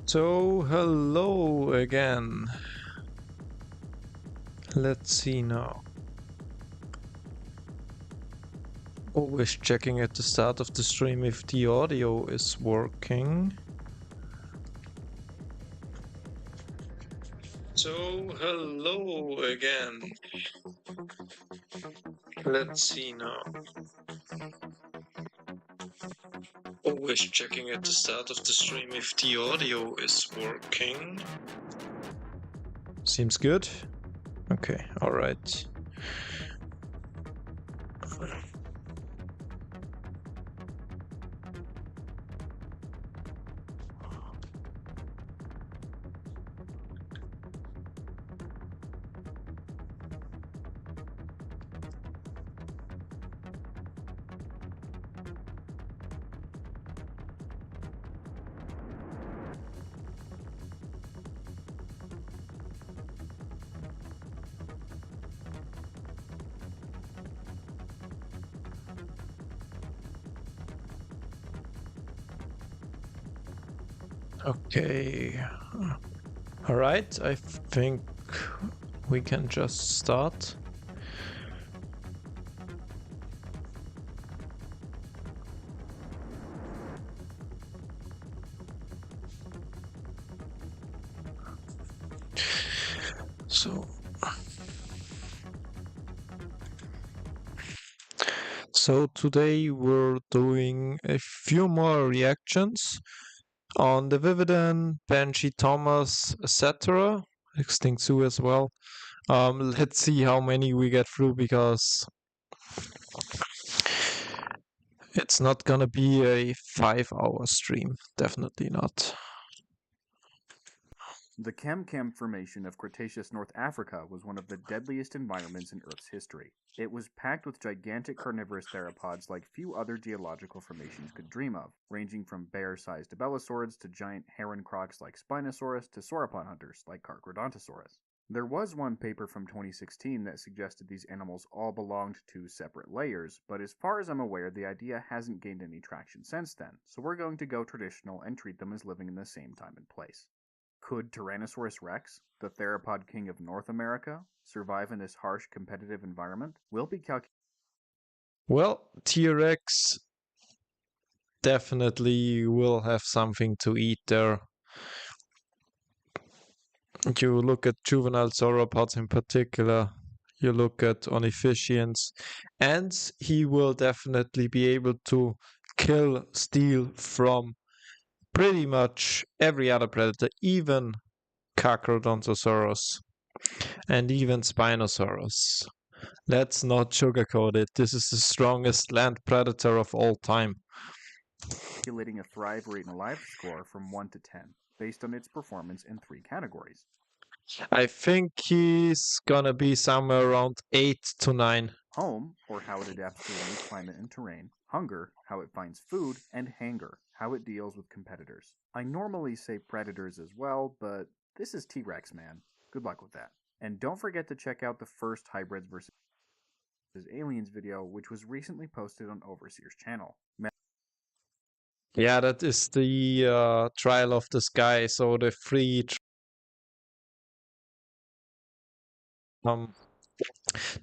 So, hello again. Let's see now. Always checking at the start of the stream if the audio is working. So, hello again. Let's see now. Always checking at the start of the stream if the audio is working. Seems good. Okay, alright. Okay. Alright, I think we can just start. So today we're doing a few more reactions on the Vividan, Banshee Thomas, etc. Extinct Zoo as well. Let's see how many we get through because it's not gonna be a 5-hour stream. Definitely not. The Kem Formation of Cretaceous North Africa was one of the deadliest environments in Earth's history. It was packed with gigantic carnivorous theropods like few other geological formations could dream of, ranging from bear-sized abelisaurids to giant heron crocs like Spinosaurus to sauropod hunters like Carcharodontosaurus. There was one paper from 2016 that suggested these animals all belonged to separate layers, but as far as I'm aware, the idea hasn't gained any traction since then, so we're going to go traditional and treat them as living in the same time and place. Could Tyrannosaurus rex, the theropod king of North America, survive in this harsh competitive environment? We'll be calculating. Well, T-Rex definitely will have something to eat there. You look at juvenile sauropods in particular, you look at ornithischians, and he will definitely be able to steal from pretty much every other predator, even Carcharodontosaurus and even Spinosaurus. Let's not sugarcoat it. This is the strongest land predator of all time. Calculating a Thrive or Eaten Alive score from 1 to 10, based on its performance in 3 categories. I think he's gonna be somewhere around 8 to 9. Home, or how it adapts to a new climate and terrain. Hunger, how it finds food. And hanger, how it deals with competitors. I normally say predators as well, but this is T-Rex, man. Good luck with that. And don't forget to check out the first Hybrids vs. Aliens video, which was recently posted on Overseer's channel. Yeah, that is the Trial of the Sky, so the free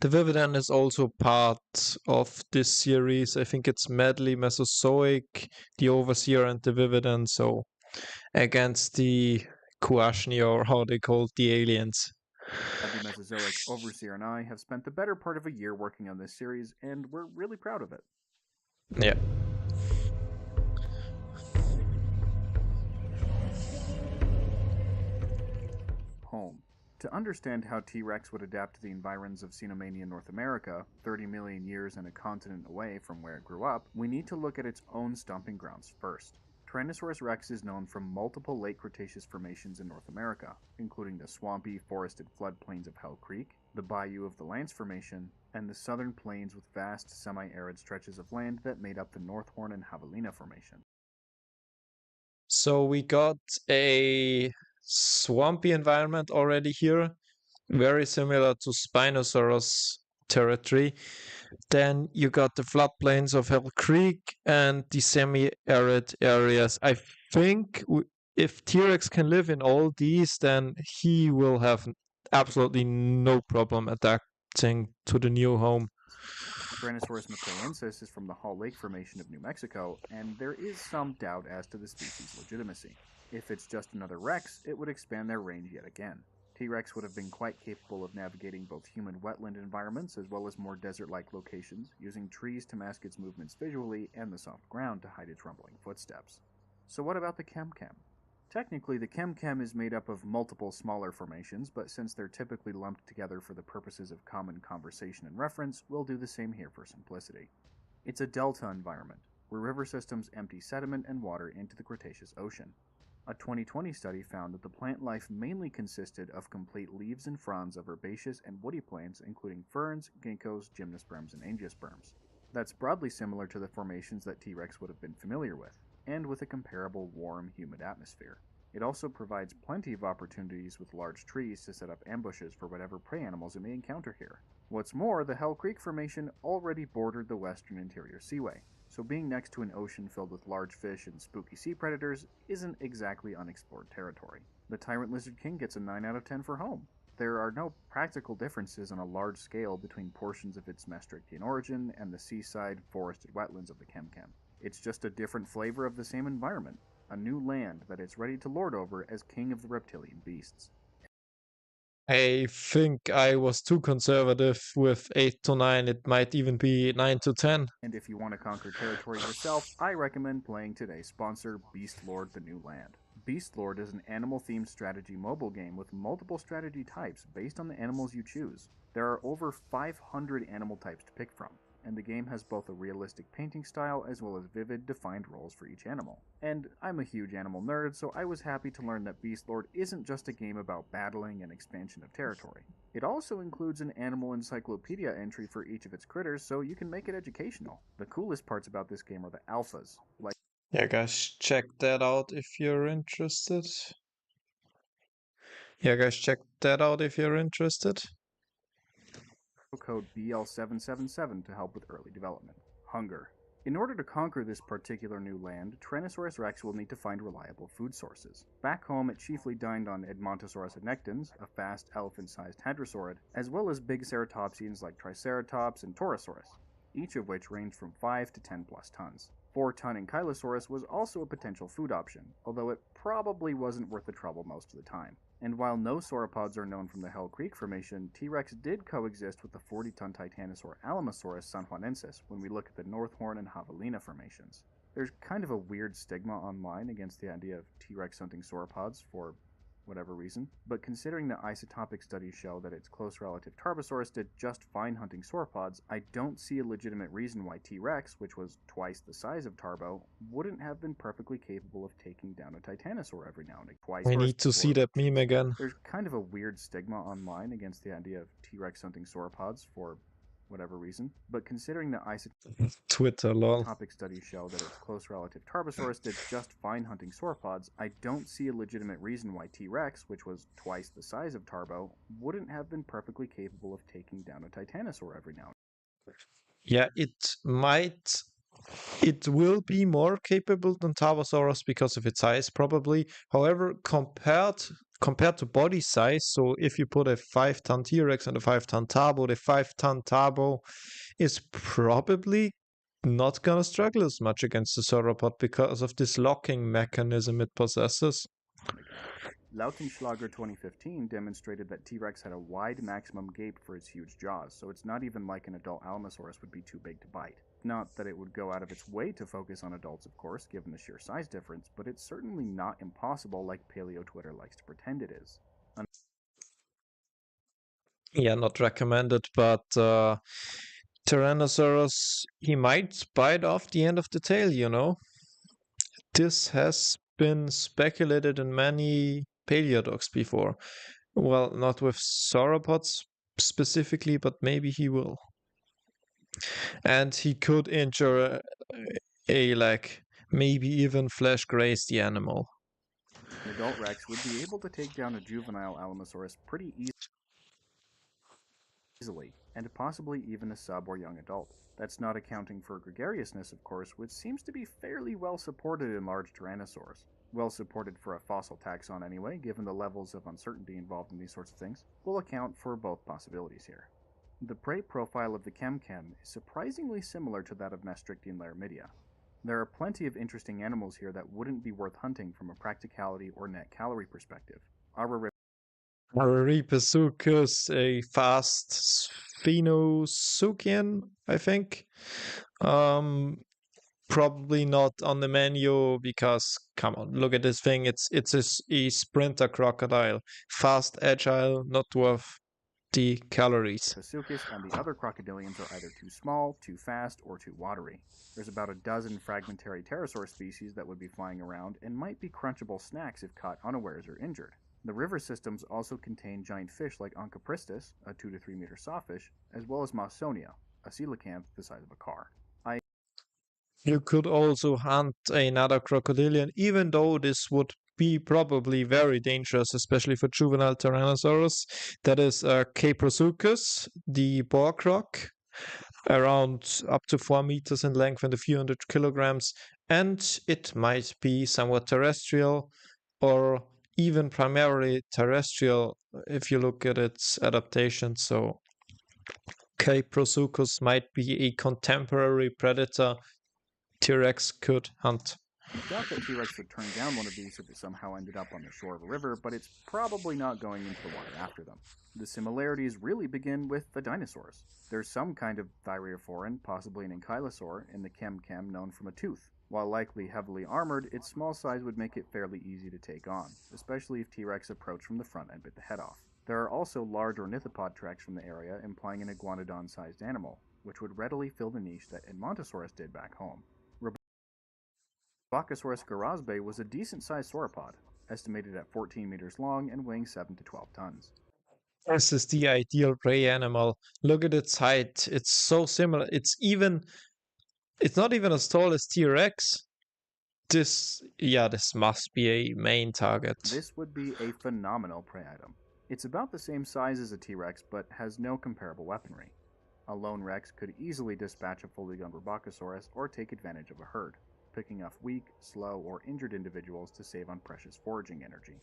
the Vividan is also part of this series. I think it's Medley, Mesozoic, the Overseer, and the Vividan. So against the Kuashni, or how they called the aliens. Medley, Mesozoic, Overseer, and I have spent the better part of a year working on this series, and we're really proud of it. Yeah. Home. To understand how T-Rex would adapt to the environs of Cenomania North America, 30 million years and a continent away from where it grew up, we need to look at its own stomping grounds first. Tyrannosaurus rex is known from multiple late Cretaceous formations in North America, including the swampy, forested floodplains of Hell Creek, the Bayou of the Lance Formation, and the southern plains with vast semi-arid stretches of land that made up the North Horn and Javelina Formation. So we got a swampy environment already here, very similar to Spinosaurus territory. Then you got the floodplains of Hell Creek and the semi-arid areas. I think if T-Rex can live in all these, then he will have absolutely no problem adapting to the new home. Tyrannosaurus macraensis is from the Hall Lake Formation of New Mexico, and there is some doubt as to the species' legitimacy. If it's just another Rex, it would expand their range yet again. T Rex would have been quite capable of navigating both human wetland environments as well as more desert like locations, using trees to mask its movements visually and the soft ground to hide its rumbling footsteps. So, what about the Chemchem? Technically, the Chemchem is made up of multiple smaller formations, but since they're typically lumped together for the purposes of common conversation and reference, we'll do the same here for simplicity. It's a delta environment, where river systems empty sediment and water into the Cretaceous Ocean. A 2020 study found that the plant life mainly consisted of complete leaves and fronds of herbaceous and woody plants, including ferns, ginkgos, gymnosperms, and angiosperms. That's broadly similar to the formations that T Rex would have been familiar with, and with a comparable warm, humid atmosphere. It also provides plenty of opportunities with large trees to set up ambushes for whatever prey animals it may encounter here. What's more, the Hell Creek Formation already bordered the western interior seaway, so being next to an ocean filled with large fish and spooky sea predators isn't exactly unexplored territory. The Tyrant Lizard King gets a 9 out of 10 for home. There are no practical differences on a large scale between portions of its Maastrichtian origin and the seaside, forested wetlands of the Chemchem. It's just a different flavor of the same environment, a new land that it's ready to lord over as king of the reptilian beasts. I think I was too conservative with 8 to 9. It might even be 9 to 10. And if you want to conquer territory yourself, I recommend playing today's sponsor, Beast Lord The New Land. Beast Lord is an animal themed strategy mobile game with multiple strategy types based on the animals you choose. There are over 500 animal types to pick from, and the game has both a realistic painting style as well as vivid, defined roles for each animal. And I'm a huge animal nerd, so I was happy to learn that Beast Lord isn't just a game about battling and expansion of territory. It also includes an animal encyclopedia entry for each of its critters, so you can make it educational. The coolest parts about this game are the alphas, like Yeah, guys, check that out if you're interested. Yeah, guys, check that out if you're interested. code BL777 to help with early development. Hunger. In order to conquer this particular new land, Tyrannosaurus rex will need to find reliable food sources. Back home, it chiefly dined on Edmontosaurus annectens, a fast elephant-sized hadrosaurid, as well as big ceratopsians like Triceratops and Torosaurus, each of which ranged from 5 to 10 plus tons. 4-ton Ankylosaurus was also a potential food option, although it probably wasn't worth the trouble most of the time. And while no sauropods are known from the Hell Creek Formation, T Rex did coexist with the 40-ton Titanosaur Alamosaurus sanjuanensis when we look at the North Horn and Javelina formations. There's kind of a weird stigma online against the idea of T Rex hunting sauropods for whatever reason, but considering the isotopic studies show that its close relative Tarbosaurus did just fine hunting sauropods, I don't see a legitimate reason why T Rex, which was twice the size of Tarbo, wouldn't have been perfectly capable of taking down a Titanosaur every now and again. Twice I need to see that meme again. There's kind of a weird stigma online against the idea of T Rex hunting sauropods for whatever reason, but considering the Twitter, lol. isotopic studies show that its close relative Tarbosaurus did just fine hunting sauropods, I don't see a legitimate reason why T Rex, which was twice the size of Tarbo, wouldn't have been perfectly capable of taking down a Titanosaur every now and then. Yeah, it will be more capable than Tarbosaurus because of its size, probably. However, compared to body size, so if you put a 5-ton T-Rex and a 5-ton Tarbo, the 5-ton Tarbo is probably not gonna struggle as much against the sauropod because of this locking mechanism it possesses. Lautenschlager 2015 demonstrated that T Rex had a wide maximum gape for its huge jaws, so it's not even like an adult Alamosaurus would be too big to bite. Not that it would go out of its way to focus on adults, of course, given the sheer size difference, but it's certainly not impossible like Paleo Twitter likes to pretend it is. Yeah, not recommended, but Tyrannosaurus, he might bite off the end of the tail, you know? This has been speculated in many paleodocs before. Well, not with sauropods specifically, but maybe he will. And he could injure a leg, maybe even flesh graze the animal. An adult Rex would be able to take down a juvenile Alamosaurus pretty easily, and possibly even a sub or young adult. That's not accounting for gregariousness, of course, which seems to be fairly well supported in large tyrannosaurs. Well supported for a fossil taxon anyway, given the levels of uncertainty involved in these sorts of things, will account for both possibilities here. The prey profile of the Chemchem is surprisingly similar to that of Maastrichtian Laramidia. There are plenty of interesting animals here that wouldn't be worth hunting from a practicality or net calorie perspective. Araripasuchus, a fast Sphenosuchian, I think. Um, Probably not on the menu because come on, look at this thing. It's a sprinter crocodile, fast, agile, not worth the calories. Pasuchus and the other crocodilians are either too small, too fast, or too watery. There's about a dozen fragmentary pterosaur species that would be flying around and might be crunchable snacks if caught unawares or injured. The river systems also contain giant fish like Onchopristis, a 2 to 3 meter sawfish, as well as Mawsonia, a coelacanth the size of a car. You could also hunt another crocodilian, even though this would be probably very dangerous, especially for juvenile Tyrannosaurus. That is Caprosuchus, the boar croc, around up to 4 meters in length and a few hundred kilograms. And it might be somewhat terrestrial or even primarily terrestrial if you look at its adaptation. So Caprosuchus might be a contemporary predator T-Rex could hunt. I doubt that T-Rex would turn down one of these if it somehow ended up on the shore of a river, but it's probably not going into the water after them. The similarities really begin with the dinosaurs. There's some kind of thyreophoran, possibly an ankylosaur, in the Chemchem known from a tooth. While likely heavily armored, its small size would make it fairly easy to take on, especially if T-Rex approached from the front and bit the head off. There are also large ornithopod tracks from the area implying an iguanodon-sized animal, which would readily fill the niche that Edmontosaurus did back home. Rhobocosaurus garazbe was a decent-sized sauropod, estimated at 14 meters long and weighing 7 to 12 tons. This is the ideal prey animal. Look at its height. It's so similar. It's not even as tall as T-Rex. This must be a main target. This would be a phenomenal prey item. It's about the same size as a T-Rex, but has no comparable weaponry. A lone Rex could easily dispatch a fully grown Rhobocosaurus or take advantage of a herd, picking off weak, slow, or injured individuals to save on precious foraging energy.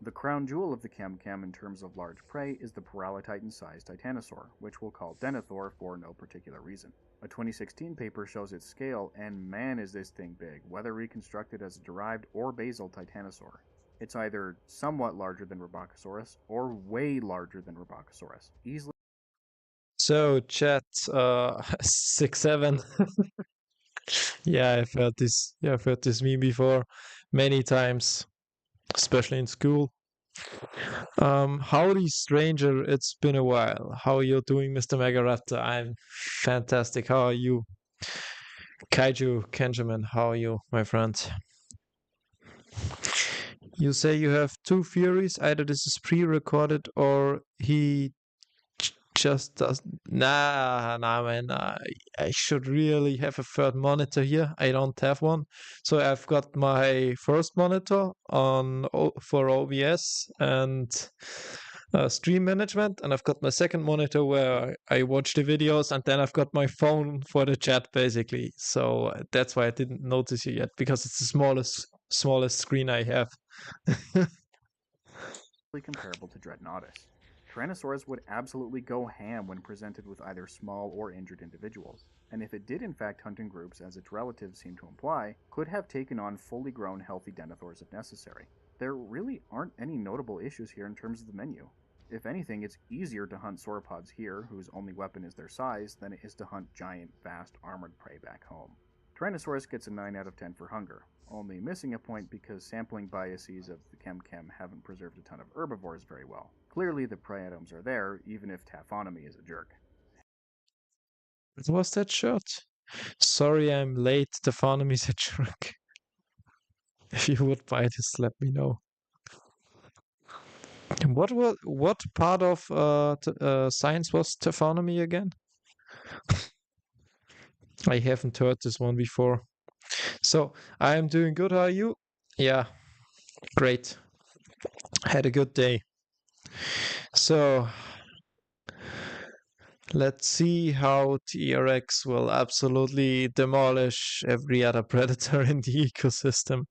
The crown jewel of the Chemchem in terms of large prey is the Paralotitan-sized Titanosaur, which we'll call Denethor for no particular reason. A 2016 paper shows its scale, and man is this thing big, whether reconstructed as a derived or basal Titanosaur. It's either somewhat larger than Rhobocosaurus or way larger than Rhobocosaurus, easily. So chat 6-7. Yeah, I've heard this. Yeah, I've heard this meme before many times, especially in school. Howdy, stranger. It's been a while. How are you doing, Mr. Megaraptor? I'm fantastic. How are you? Kaiju Kenjamin, how are you, my friend? You say you have two theories. Either this is pre-recorded or he just does. Nah, man. I should really have a third monitor here. I don't have one. So I've got my first monitor on for OBS and stream management, and I've got my second monitor where I watch the videos, and then I've got my phone for the chat, basically. So that's why I didn't notice you yet, because it's the smallest screen I have. comparable to Dreadnoughtus. Tyrannosaurus would absolutely go ham when presented with either small or injured individuals, and if it did in fact hunt in groups, as its relatives seem to imply, could have taken on fully grown healthy denethors if necessary. There really aren't any notable issues here in terms of the menu. If anything, it's easier to hunt sauropods here, whose only weapon is their size, than it is to hunt giant, vast, armored prey back home. Tyrannosaurus gets a 9 out of 10 for hunger, only missing a point because sampling biases of the Chemchem haven't preserved a ton of herbivores very well. Clearly the prey items are there, even if taphonomy is a jerk. What was that shirt? Sorry I'm late, Stephanomy's a jerk. If you would buy this, let me know. What part of science was taphonomy again? I haven't heard this one before. So I am doing good. How are you? Yeah, great. Had a good day. So Let's see how T-Rex will absolutely demolish every other predator in the ecosystem,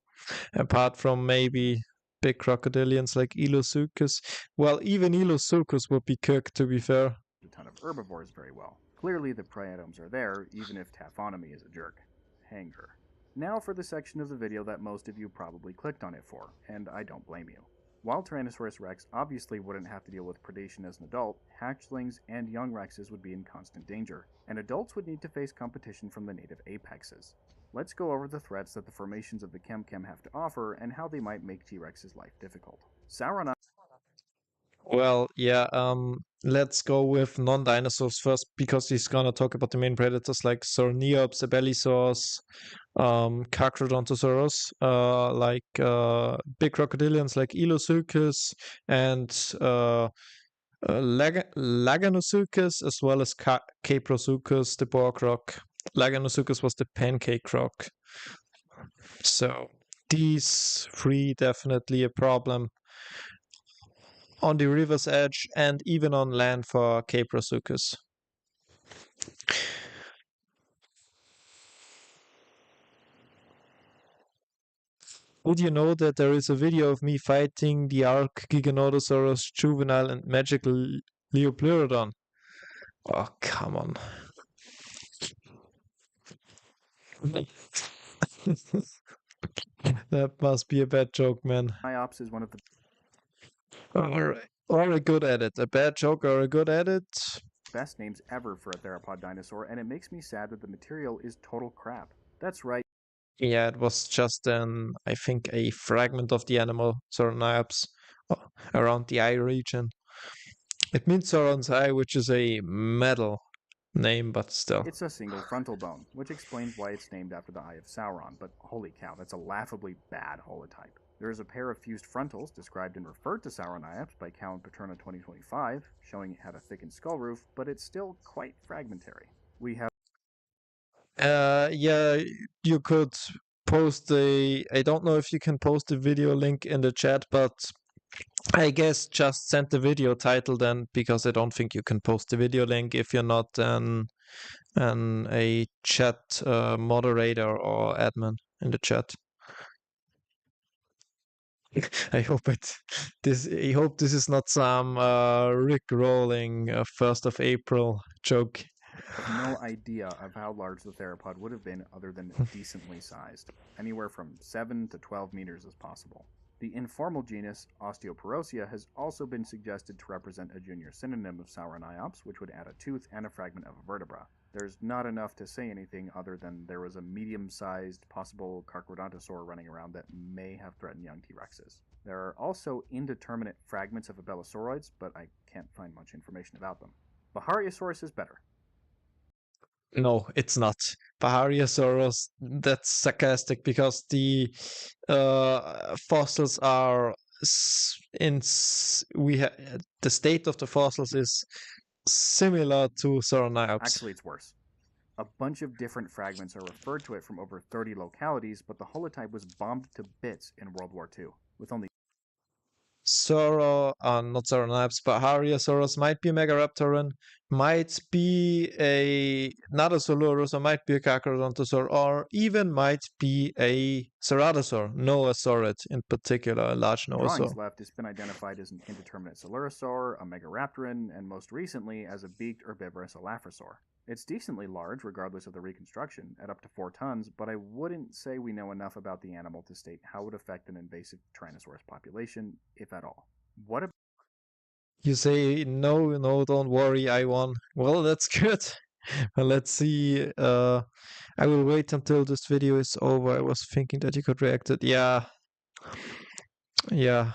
apart from maybe big crocodilians like Elosuchus. Well, even Elosuchus would be cooked, to be fair. A ton of herbivores very well. Clearly, the prey items are there, even if taphonomy is a jerk. Hanger. Now for the section of the video that most of you probably clicked on it for, and I don't blame you. While Tyrannosaurus rex obviously wouldn't have to deal with predation as an adult, hatchlings and young rexes would be in constant danger, and adults would need to face competition from the native apexes. Let's go over the threats that the formations of the Chemchem have to offer and how they might make T-Rex's life difficult. Sauron. Well, yeah, let's go with non-dinosaurs first because he's gonna talk about the main predators like Sorniops, Abelisaurs, Carcharodontosaurus, big crocodilians like Elosuchus and Laganosuchus, as well as Caprosuchus, the boar croc. Laganosuchus was the pancake croc. So these three definitely a problem on the river's edge and even on land for Caprosuchus. Would you know that there is a video of me fighting the Arc Giganotosaurus juvenile and magical Leopleurodon? Oh, come on. That must be a bad joke, man. Iops is one of the Alright. Or a good edit. A bad joke or a good edit? best names ever for a theropod dinosaur, and it makes me sad that the material is total crap. That's right. Yeah, it was just I think a fragment of the animal, Sorniops, around the eye region. It means Sauron's eye, which is a metal name, but still. It's a single frontal bone, which explains why it's named after the Eye of Sauron, but holy cow, that's a laughably bad holotype. There is a pair of fused frontals described and referred to Sauroniops by Cow and Paterna 2025, showing it had a thickened skull roof, but it's still quite fragmentary. We have Yeah, you could post I don't know if you can post the video link in the chat, but I guess just send the video title then, because I don't think you can post the video link if you're not a chat moderator or admin in the chat. I hope this is not some Rick rolling 1st of April joke. no idea of how large the theropod would have been other than decently sized. Anywhere from 7 to 12 meters is possible. The informal genus Osteoporosia has also been suggested to represent a junior synonym of Sauroniops, which would add a tooth and a fragment of a vertebra. There's not enough to say anything other than there was a medium-sized possible Carcharodontosaur running around that may have threatened young T-Rexes. There are also indeterminate fragments of Abelosauroids, but I can't find much information about them. Bahariosaurus is better. No, it's not. Pahariasaurus, that's sarcastic because the fossils are the state of the fossils is similar to Sauroniops. Actually, it's worse. A bunch of different fragments are referred to it from over 30 localities, but the holotype was bombed to bits in World War II, with only Not Sauroniops, but Pahariasaurus might be a Megaraptoran, might be a Nadasaurus, or might be a Carcharodontosaur, or even might be a Ceratosaur, Noasaurid in particular, a large drawings Noasaur. left. It's been identified as an indeterminate Coelurosaur, a Megaraptoran, and most recently as a beaked herbivorous Elaphrosaur. It's decently large, regardless of the reconstruction, at up to 4 tons, but I wouldn't say we know enough about the animal to state how it would affect an invasive Tyrannosaurus population, if at all. What about You say, no, don't worry, I won. Well, that's good. Well, let's see. I will wait until this video is over. I was thinking that you could react it. Yeah. Yeah.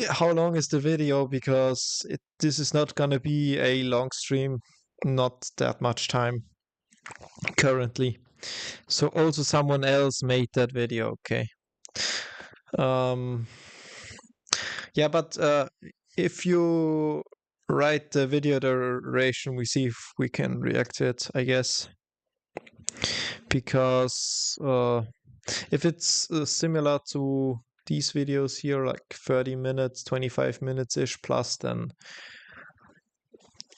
How long is the video? Because this is not gonna be a long stream. Not that much time currently. So also someone else made that video. Okay. Yeah, but if you write the video duration, we see if we can react to it, I guess. Because if it's similar to these videos here, like 30 minutes, 25 minutes ish plus, then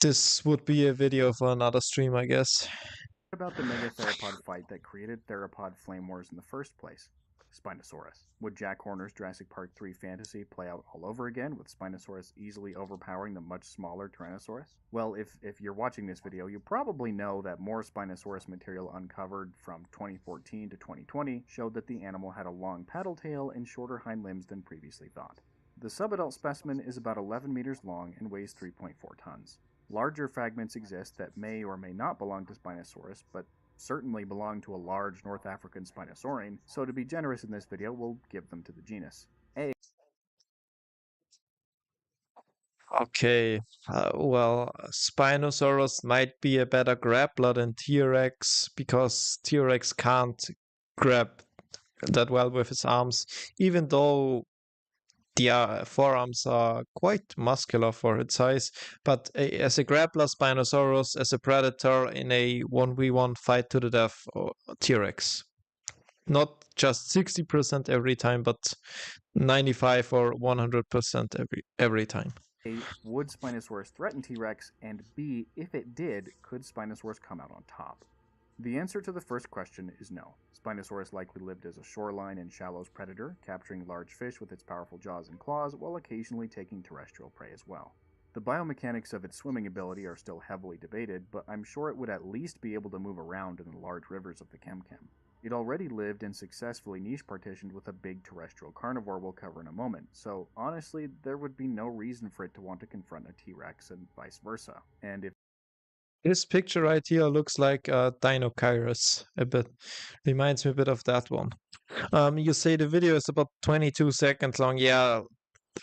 This would be a video for another stream, I guess. What about the megatheropod fight that created theropod flame wars in the first place? Spinosaurus. Would Jack Horner's Jurassic Park 3 fantasy play out all over again, with Spinosaurus easily overpowering the much smaller Tyrannosaurus? Well, if you're watching this video, you probably know that more Spinosaurus material uncovered from 2014 to 2020 showed that the animal had a long paddle tail and shorter hind limbs than previously thought. The subadult specimen is about 11 meters long and weighs 3.4 tons. Larger fragments exist that may or may not belong to Spinosaurus, but certainly belong to a large North African Spinosaurine, so to be generous in this video, we'll give them to the genus. Okay, well, Spinosaurus might be a better grappler than T-Rex because T-Rex can't grab that well with his arms, even though the forearms are quite muscular for its size. But as a grappler, Spinosaurus, as a predator in a 1v1 fight to the death, T-Rex. Not just 60% every time, but 95 or 100% every time. A, would Spinosaurus threaten T-Rex? And B, if it did, could Spinosaurus come out on top? The answer to the first question is no. Spinosaurus likely lived as a shoreline and shallows predator, capturing large fish with its powerful jaws and claws while occasionally taking terrestrial prey as well. The biomechanics of its swimming ability are still heavily debated, but I'm sure it would at least be able to move around in the large rivers of the Chemchem. It already lived and successfully niche partitioned with a big terrestrial carnivore we'll cover in a moment, so honestly, there would be no reason for it to want to confront a T-Rex and vice versa. And if this picture right here looks like Dinochirus a bit. Reminds me a bit of that one. You say the video is about 22 seconds long. Yeah,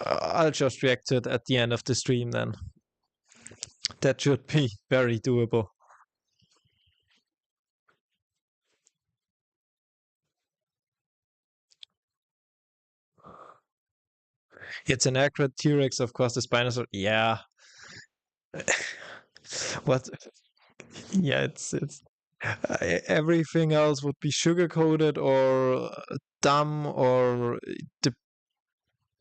I'll just react to it at the end of the stream then. That should be very doable. It's an accurate T-Rex, of course, the Spinosaurus. Yeah. What? Yeah, it's everything else would be sugar coated or dumb, or the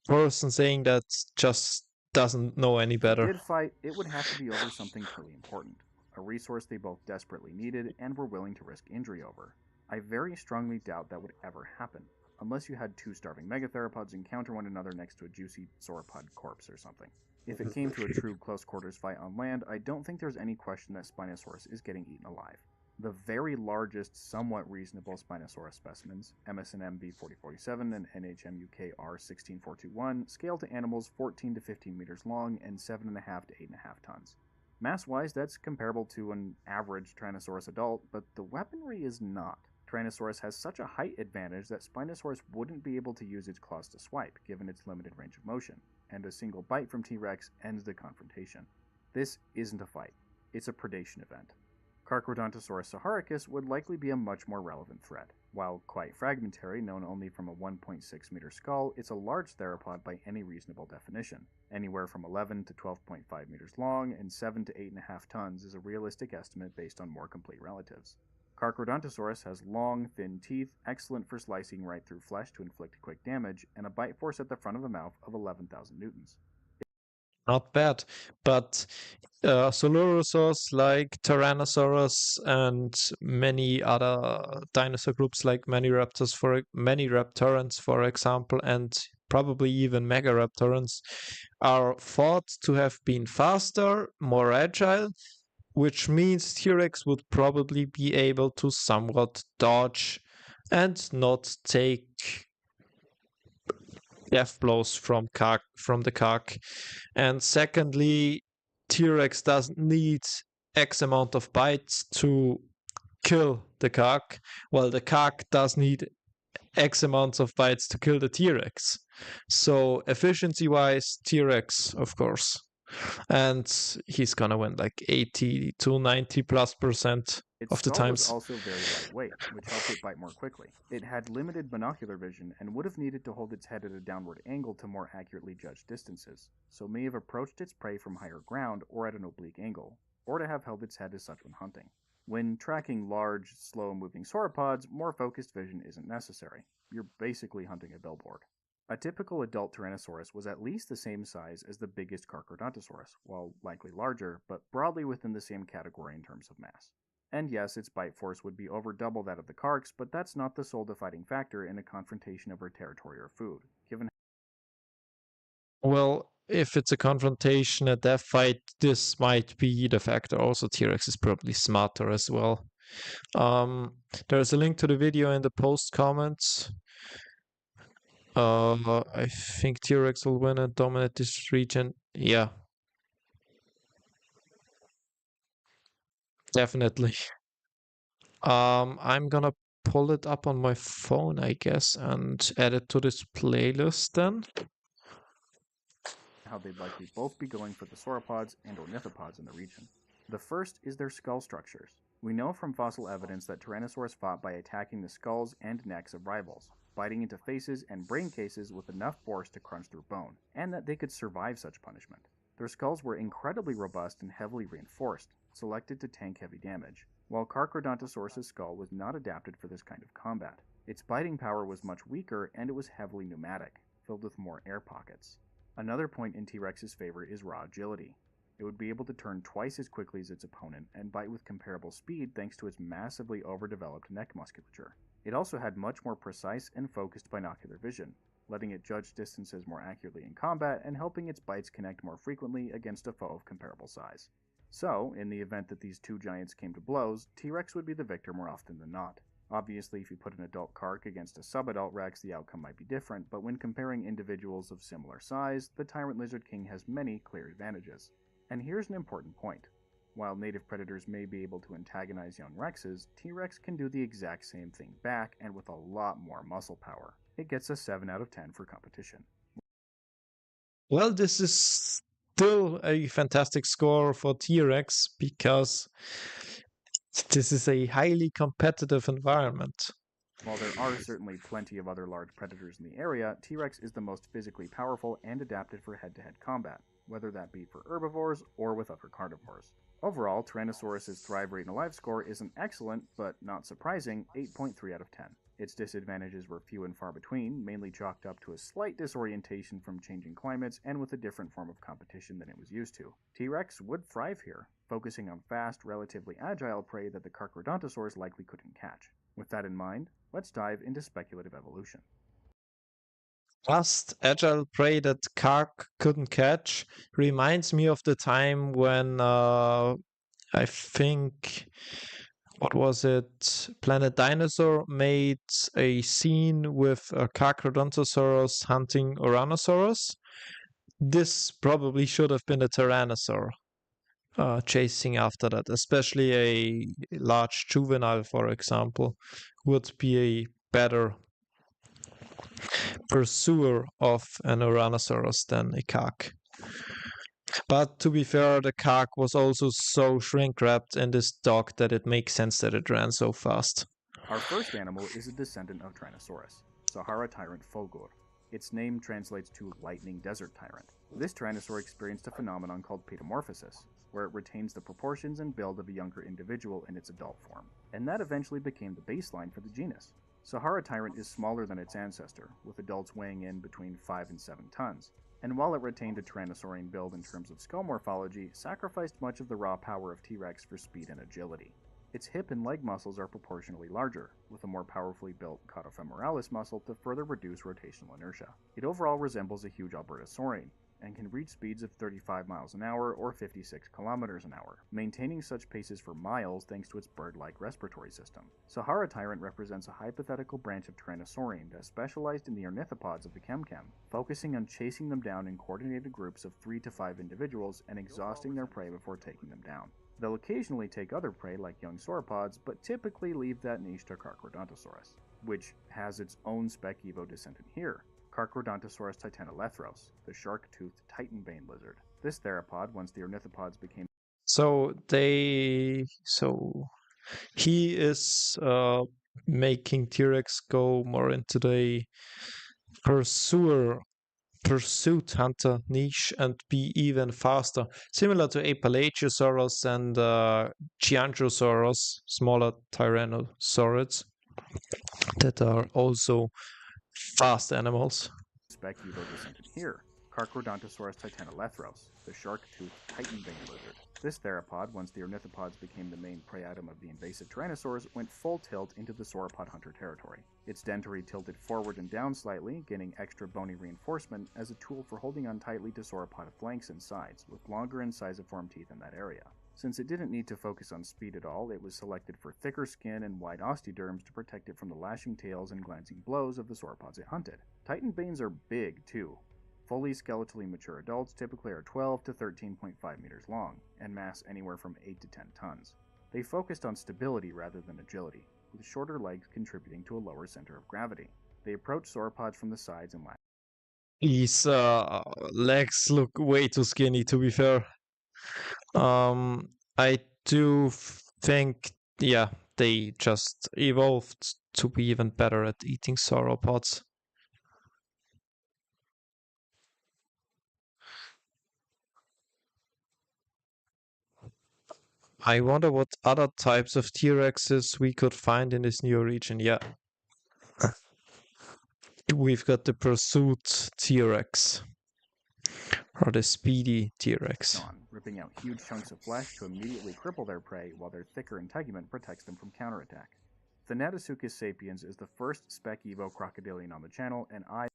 person saying that just doesn't know any better. did fight, it would have to be over something truly important, a resource they both desperately needed and were willing to risk injury over. I very strongly doubt that would ever happen, unless you had two starving megatheropods encounter one another next to a juicy sauropod corpse or something. If it came to a true close quarters fight on land, I don't think there's any question that Spinosaurus is getting eaten alive. The very largest, somewhat reasonable Spinosaurus specimens, MSNM B4047 and NHMUK R16421, scale to animals 14 to 15 meters long and 7.5 to 8.5 tons. Mass-wise, that's comparable to an average Tyrannosaurus adult, but the weaponry is not. Tyrannosaurus has such a height advantage that Spinosaurus wouldn't be able to use its claws to swipe, given its limited range of motion, and a single bite from T-Rex ends the confrontation. This isn't a fight, it's a predation event. Carcharodontosaurus saharicus would likely be a much more relevant threat. While quite fragmentary, known only from a 1.6 meter skull, it's a large theropod by any reasonable definition. Anywhere from 11 to 12.5 meters long and 7 to 8.5 tons is a realistic estimate based on more complete relatives. Carcharodontosaurus has long, thin teeth, excellent for slicing right through flesh to inflict quick damage, and a bite force at the front of the mouth of 11,000 newtons. Not bad, but Solurosaurs like Tyrannosaurus and many other dinosaur groups like Maniraptorans, for example, and probably even Megaraptorans, are thought to have been faster, more agile, which means T-Rex would probably be able to somewhat dodge and not take death blows from the cock. And secondly, T-Rex doesn't need X amount of bites to kill the cock, while the cock does need X amounts of bites to kill the T-Rex. So efficiency wise, T-Rex, of course. And he's gonna win like 80 to 90+% Its of the skull was times. also very lightweight, which helped it bite more quickly. It had limited binocular vision and would have needed to hold its head at a downward angle to more accurately judge distances, so may have approached its prey from higher ground or at an oblique angle, or to have held its head as such when hunting. When tracking large, slow-moving sauropods, more focused vision isn't necessary. You're basically hunting a billboard. A typical adult Tyrannosaurus was at least the same size as the biggest Carcharodontosaurus, while likely larger, but broadly within the same category in terms of mass. And yes, its bite force would be over double that of the Carcs, but that's not the sole deciding factor in a confrontation over territory or food, given Well, if it's a confrontation, a death fight, this might be the factor. Also, T-Rex is probably smarter as well. There's a link to the video in the post comments. I think T-Rex will win and dominate this region. Yeah, definitely. I'm gonna pull it up on my phone, I guess, and add it to this playlist then. how they'd likely both be going for the sauropods and ornithopods in the region. The first is their skull structures. We know from fossil evidence that Tyrannosaurs fought by attacking the skulls and necks of rivals, biting into faces and brain cases with enough force to crunch through bone, and that they could survive such punishment. Their skulls were incredibly robust and heavily reinforced, selected to tank heavy damage, while Carcharodontosaurus' skull was not adapted for this kind of combat. Its biting power was much weaker and it was heavily pneumatic, filled with more air pockets. Another point in T-Rex's favor is raw agility. It would be able to turn twice as quickly as its opponent and bite with comparable speed thanks to its massively overdeveloped neck musculature. It also had much more precise and focused binocular vision, letting it judge distances more accurately in combat and helping its bites connect more frequently against a foe of comparable size. So, in the event that these two giants came to blows, T-Rex would be the victor more often than not. Obviously, if you put an adult Carc against a subadult Rex, the outcome might be different, but when comparing individuals of similar size, the Tyrant Lizard King has many clear advantages. And here's an important point. While native predators may be able to antagonize young Rexes, T-Rex can do the exact same thing back and with a lot more muscle power. It gets a 7 out of 10 for competition. Well, this is still a fantastic score for T-Rex because this is a highly competitive environment. While there are certainly plenty of other large predators in the area, T-Rex is the most physically powerful and adapted for head-to-head combat, whether that be for herbivores or with other carnivores. Overall, Tyrannosaurus' Thrive Rate and Alive score is an excellent, but not surprising, 8.3 out of 10. Its disadvantages were few and far between, mainly chalked up to a slight disorientation from changing climates and with a different form of competition than it was used to. T-Rex would thrive here, focusing on fast, relatively agile prey that the Carcharodontosaurs likely couldn't catch. With that in mind, let's dive into speculative evolution. Fast, agile prey that Kark couldn't catch reminds me of the time when I think, what was it? Planet Dinosaur made a scene with a Carcharodontosaurus hunting Ouranosaurus. This probably should have been a Tyrannosaur chasing after that, especially a large juvenile, for example, would be a better pursuer of an Ouranosaurus than a Carc. But to be fair, the Carc was also so shrink wrapped in this dog that it makes sense that it ran so fast. Our first animal is a descendant of Tyrannosaurus, Sahara tyrant Fogur. Its name translates to lightning desert tyrant. This tyrannosaur experienced a phenomenon called pedomorphosis, where it retains the proportions and build of a younger individual in its adult form, and that eventually became the baseline for the genus. Sahara tyrant is smaller than its ancestor, with adults weighing in between 5 and 7 tons, and while it retained a tyrannosaurian build in terms of skull morphology, sacrificed much of the raw power of T-Rex for speed and agility. Its hip and leg muscles are proportionally larger, with a more powerfully built caudofemoralis muscle to further reduce rotational inertia. It overall resembles a huge Albertosaurian, and can reach speeds of 35 miles an hour or 56 kilometers an hour, maintaining such paces for miles thanks to its bird-like respiratory system. Sahara tyrant represents a hypothetical branch of Tyrannosaurian that specialized in the ornithopods of the Chemchem, focusing on chasing them down in coordinated groups of 3 to 5 individuals and exhausting their prey before taking them down. They'll occasionally take other prey like young sauropods, but typically leave that niche to Carcharodontosaurus, which has its own spec evo descendant here, Carcharodontosaurus titanolethros, the shark-toothed titanbane lizard. This theropod, once the ornithopods became So he is making T-Rex go more into the pursuit hunter niche and be even faster, similar to Apalachosaurus and Giantrosaurus, smaller tyrannosaurids that are also fast animals. spec Evo descendant here, Carcharodontosaurus titanolethros, the shark-toothed titan-veined lizard. This theropod, once the ornithopods became the main prey item of the invasive tyrannosaurs, went full tilt into the sauropod hunter territory. Its dentary tilted forward and down slightly, gaining extra bony reinforcement as a tool for holding on tightly to sauropod flanks and sides, with longer incisiform teeth in that area. Since it didn't need to focus on speed at all, it was selected for thicker skin and wide osteoderms to protect it from the lashing tails and glancing blows of the sauropods it hunted. Titan veins are big, too. Fully skeletally mature adults typically are 12 to 13.5 meters long, and mass anywhere from 8 to 10 tons. They focused on stability rather than agility, with shorter legs contributing to a lower center of gravity. They approached sauropods from the sides and lapped. His legs look way too skinny, to be fair. I do think, yeah, they just evolved to be even better at eating sauropods. I wonder what other types of T-Rexes we could find in this new region. Yeah. We've got the pursuit T-Rex. Or the speedy T-Rex. Ripping out huge chunks of flesh to immediately cripple their prey while their thicker integument protects them from counterattack. Thanatosuchus sapiens is the first spec Evo crocodilian on the channel, and I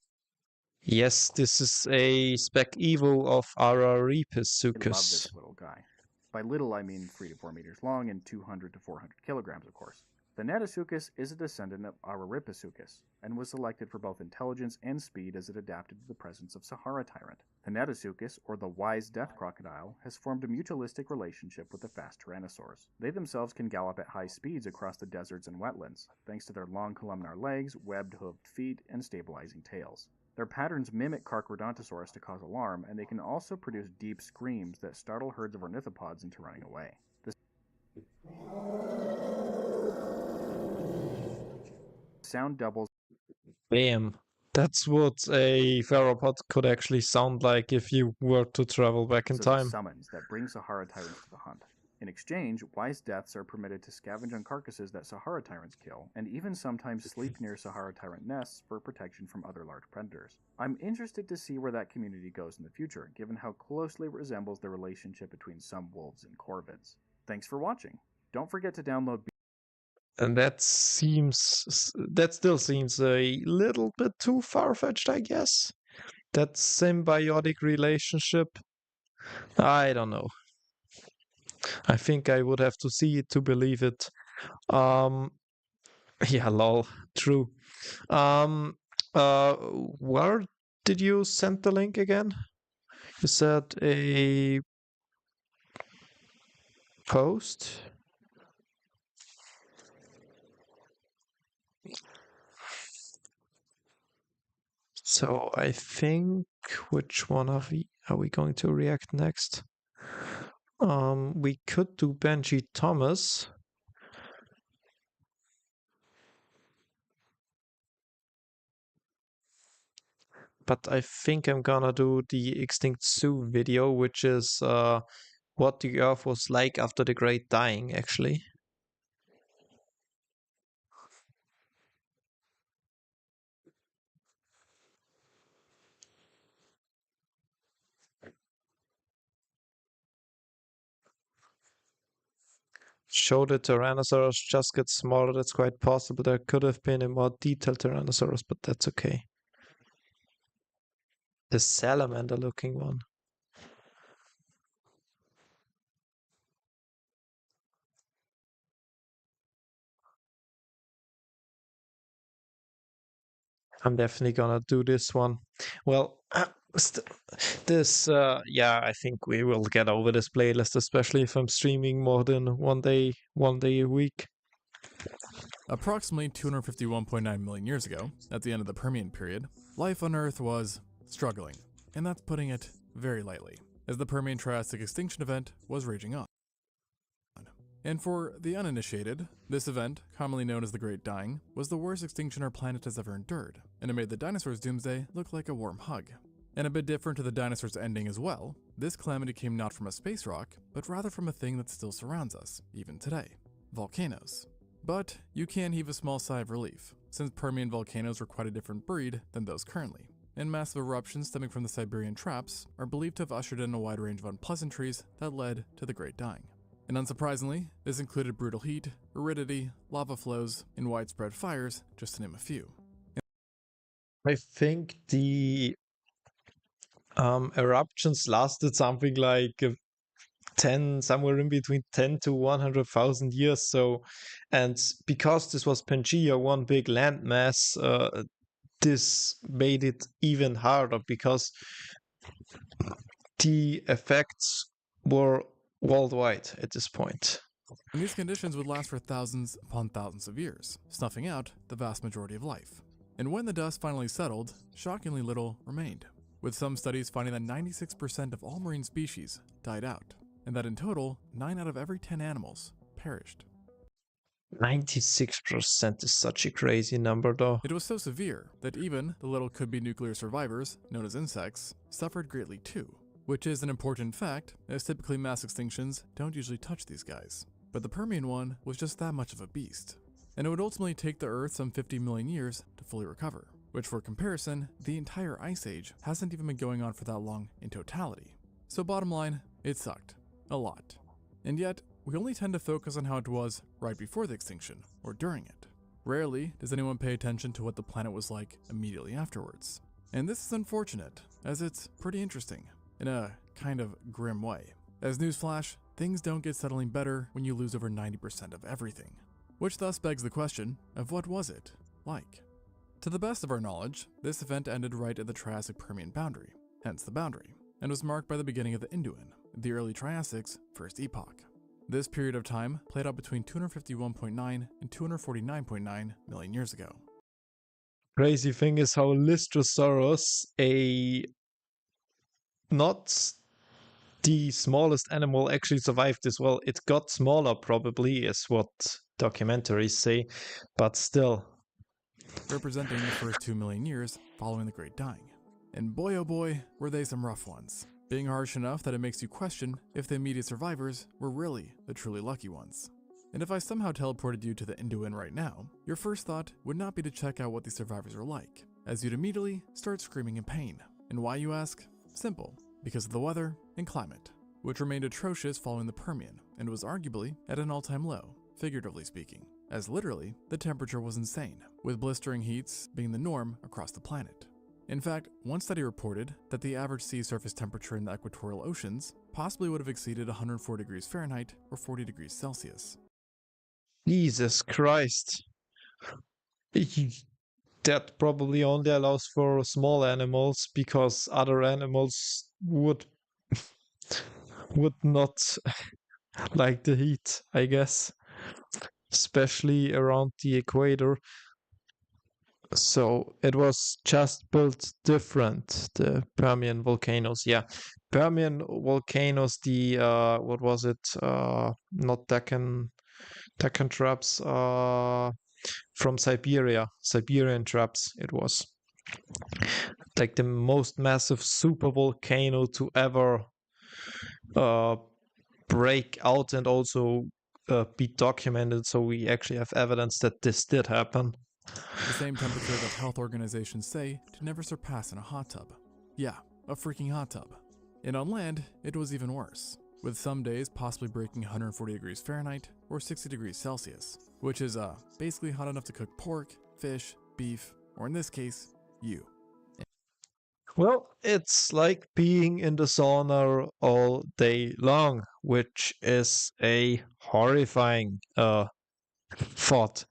Yes, this is a spec evo of Araripisuchus. love this little guy. By little, I mean 3 to 4 meters long and 200 to 400 kilograms, of course. Thanatosuchus is a descendant of Araripisuchus, and was selected for both intelligence and speed as it adapted to the presence of Sahara tyrant. Thanatosuchus, or the wise death crocodile, has formed a mutualistic relationship with the fast tyrannosaurs. They themselves can gallop at high speeds across the deserts and wetlands, thanks to their long columnar legs, webbed hooved feet, and stabilizing tails. Their patterns mimic Carcharodontosaurus to cause alarm, and they can also produce deep screams that startle herds of ornithopods into running away. The sound doubles Bam. That's what a theropod could actually sound like if you were to travel back in as a time. summons that bring Sahara tyrants to the hunt. In exchange, wise deaths are permitted to scavenge on carcasses that Sahara tyrants kill, and even sometimes sleep near Sahara tyrant nests for protection from other large predators. I'm interested to see where that community goes in the future, given how closely it resembles the relationship between some wolves and corvids. Thanks for watching. Don't forget to download And that still seems a little bit too far-fetched, I guess. That symbiotic relationship. I don't know. I think I would have to see it to believe it. Yeah, lol. True. Where did you send the link again? You said a post? So I think, which one are we going to react next? We could do Benji Thomas. But I think I'm gonna do the Extinct Zoo video, which is what the Earth was like after the Great Dying, actually. Show the Tyrannosaurus just gets smaller. That's quite possible. There could have been a more detailed Tyrannosaurus, but that's okay. The salamander looking one. I'm definitely gonna do this one. Well, yeah, I think we will get over this playlist, especially if I'm streaming more than one day a week. Approximately 251.9 million years ago, at the end of the Permian period, life on Earth was struggling, and that's putting it very lightly, as the Permian-Triassic extinction event was raging on. And for the uninitiated, this event, commonly known as the Great Dying, was the worst extinction our planet has ever endured, and it made the dinosaurs' doomsday look like a warm hug. And a bit different to the dinosaurs' ending as well, this calamity came not from a space rock, but rather from a thing that still surrounds us, even today: volcanoes. But you can heave a small sigh of relief, since Permian volcanoes were quite a different breed than those currently. and massive eruptions stemming from the Siberian traps are believed to have ushered in a wide range of unpleasantries that led to the Great Dying. And unsurprisingly, this included brutal heat, aridity, lava flows, and widespread fires, just to name a few. I think the eruptions lasted something like 10, somewhere in between 10 to 100,000 years. So, and because this was Pangaea, one big landmass, this made it even harder because the effects were worldwide at this point. And these conditions would last for thousands upon thousands of years, snuffing out the vast majority of life. And when the dust finally settled, shockingly little remained, with some studies finding that 96% of all marine species died out, and that in total, 9 out of every 10 animals perished. 96% is such a crazy number, though. It was so severe that even the little could-be nuclear survivors, known as insects, suffered greatly too, which is an important fact, as typically mass extinctions don't usually touch these guys. But the Permian one was just that much of a beast, and it would ultimately take the Earth some 50 million years to fully recover, which for comparison, the entire Ice Age hasn't even been going on for that long in totality. So bottom line, it sucked. A lot. And yet, we only tend to focus on how it was right before the extinction, or during it. Rarely does anyone pay attention to what the planet was like immediately afterwards. And this is unfortunate, as it's pretty interesting, in a kind of grim way. As newsflash, things don't get settling better when you lose over 90% of everything. Which thus begs the question of what was it like? To the best of our knowledge, this event ended right at the Triassic-Permian boundary, hence the boundary, and was marked by the beginning of the Induan, the early Triasic's first epoch. This period of time played out between 251.9 and 249.9 million years ago. Crazy thing is how Lystrosaurus, not the smallest animal, actually survived as well. It got smaller, probably, is what documentaries say, but still. Representing the first 2 million years following the Great Dying. And boy oh boy, were they some rough ones. Being harsh enough that it makes you question if the immediate survivors were really the truly lucky ones. And if I somehow teleported you to the Induan right now, your first thought would not be to check out what these survivors are like, as you'd immediately start screaming in pain. And why, you ask? Simple. Because of the weather and climate, which remained atrocious following the Permian, and was arguably at an all-time low, figuratively speaking, as literally, the temperature was insane, with blistering heats being the norm across the planet. In fact, one study reported that the average sea surface temperature in the equatorial oceans possibly would have exceeded 104 degrees Fahrenheit or 40 degrees Celsius. Jesus Christ. That probably only allows for small animals, because other animals would not like the heat, I guess, especially around the equator. So it was just built different, the Permian volcanoes. Yeah, Permian volcanoes, the what was it? Not Deccan traps, from Siberian traps. It was like the most massive super volcano to ever break out and also be documented. So we actually have evidence that this did happen. The same temperature that health organizations say to never surpass in a hot tub. Yeah, a freaking hot tub. And on land, it was even worse, with some days possibly breaking 140 degrees Fahrenheit or 60 degrees Celsius, which is basically hot enough to cook pork, fish, beef, or in this case, you. Well, it's like being in the sauna all day long, which is a horrifying thought.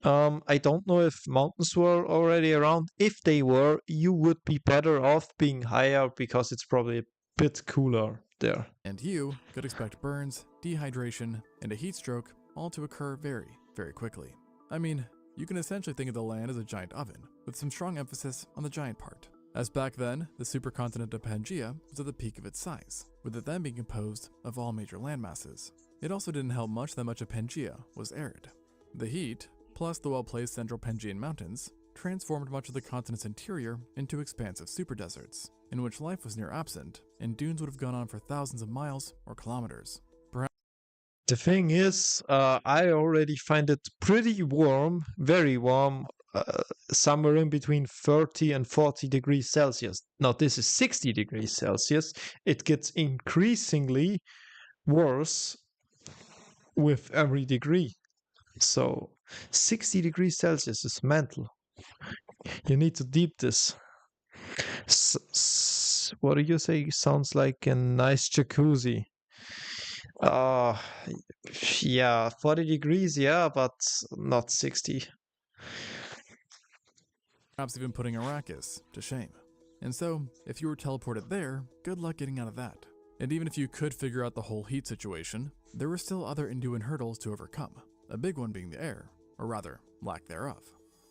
I don't know if mountains were already around. If they were, you would be better off being higher because it's probably a bit cooler there. And you could expect burns, dehydration, and a heat stroke all to occur very, very quickly. I mean, you can essentially think of the land as a giant oven, with some strong emphasis on the giant part. As back then, the supercontinent of Pangaea was at the peak of its size, with it then being composed of all major landmasses. It also didn't help much that much of Pangaea was arid. The heat, plus the well-placed central Pangaean mountains, transformed much of the continent's interior into expansive superdeserts, in which life was near absent, and dunes would have gone on for thousands of miles or kilometers. The thing is, I already find it pretty warm, very warm, somewhere in between 30 and 40 degrees Celsius. Now, this is 60 degrees Celsius. It gets increasingly worse with every degree. So 60 degrees Celsius is mental. You need to deep this. What do you say? Sounds like a nice jacuzzi. Uh, yeah, 40 degrees, yeah, but not 60. Perhaps even putting Arrakis to shame. And so, if you were teleported there, good luck getting out of that. And even if you could figure out the whole heat situation, there were still other Induin hurdles to overcome, a big one being the air, or rather, lack thereof.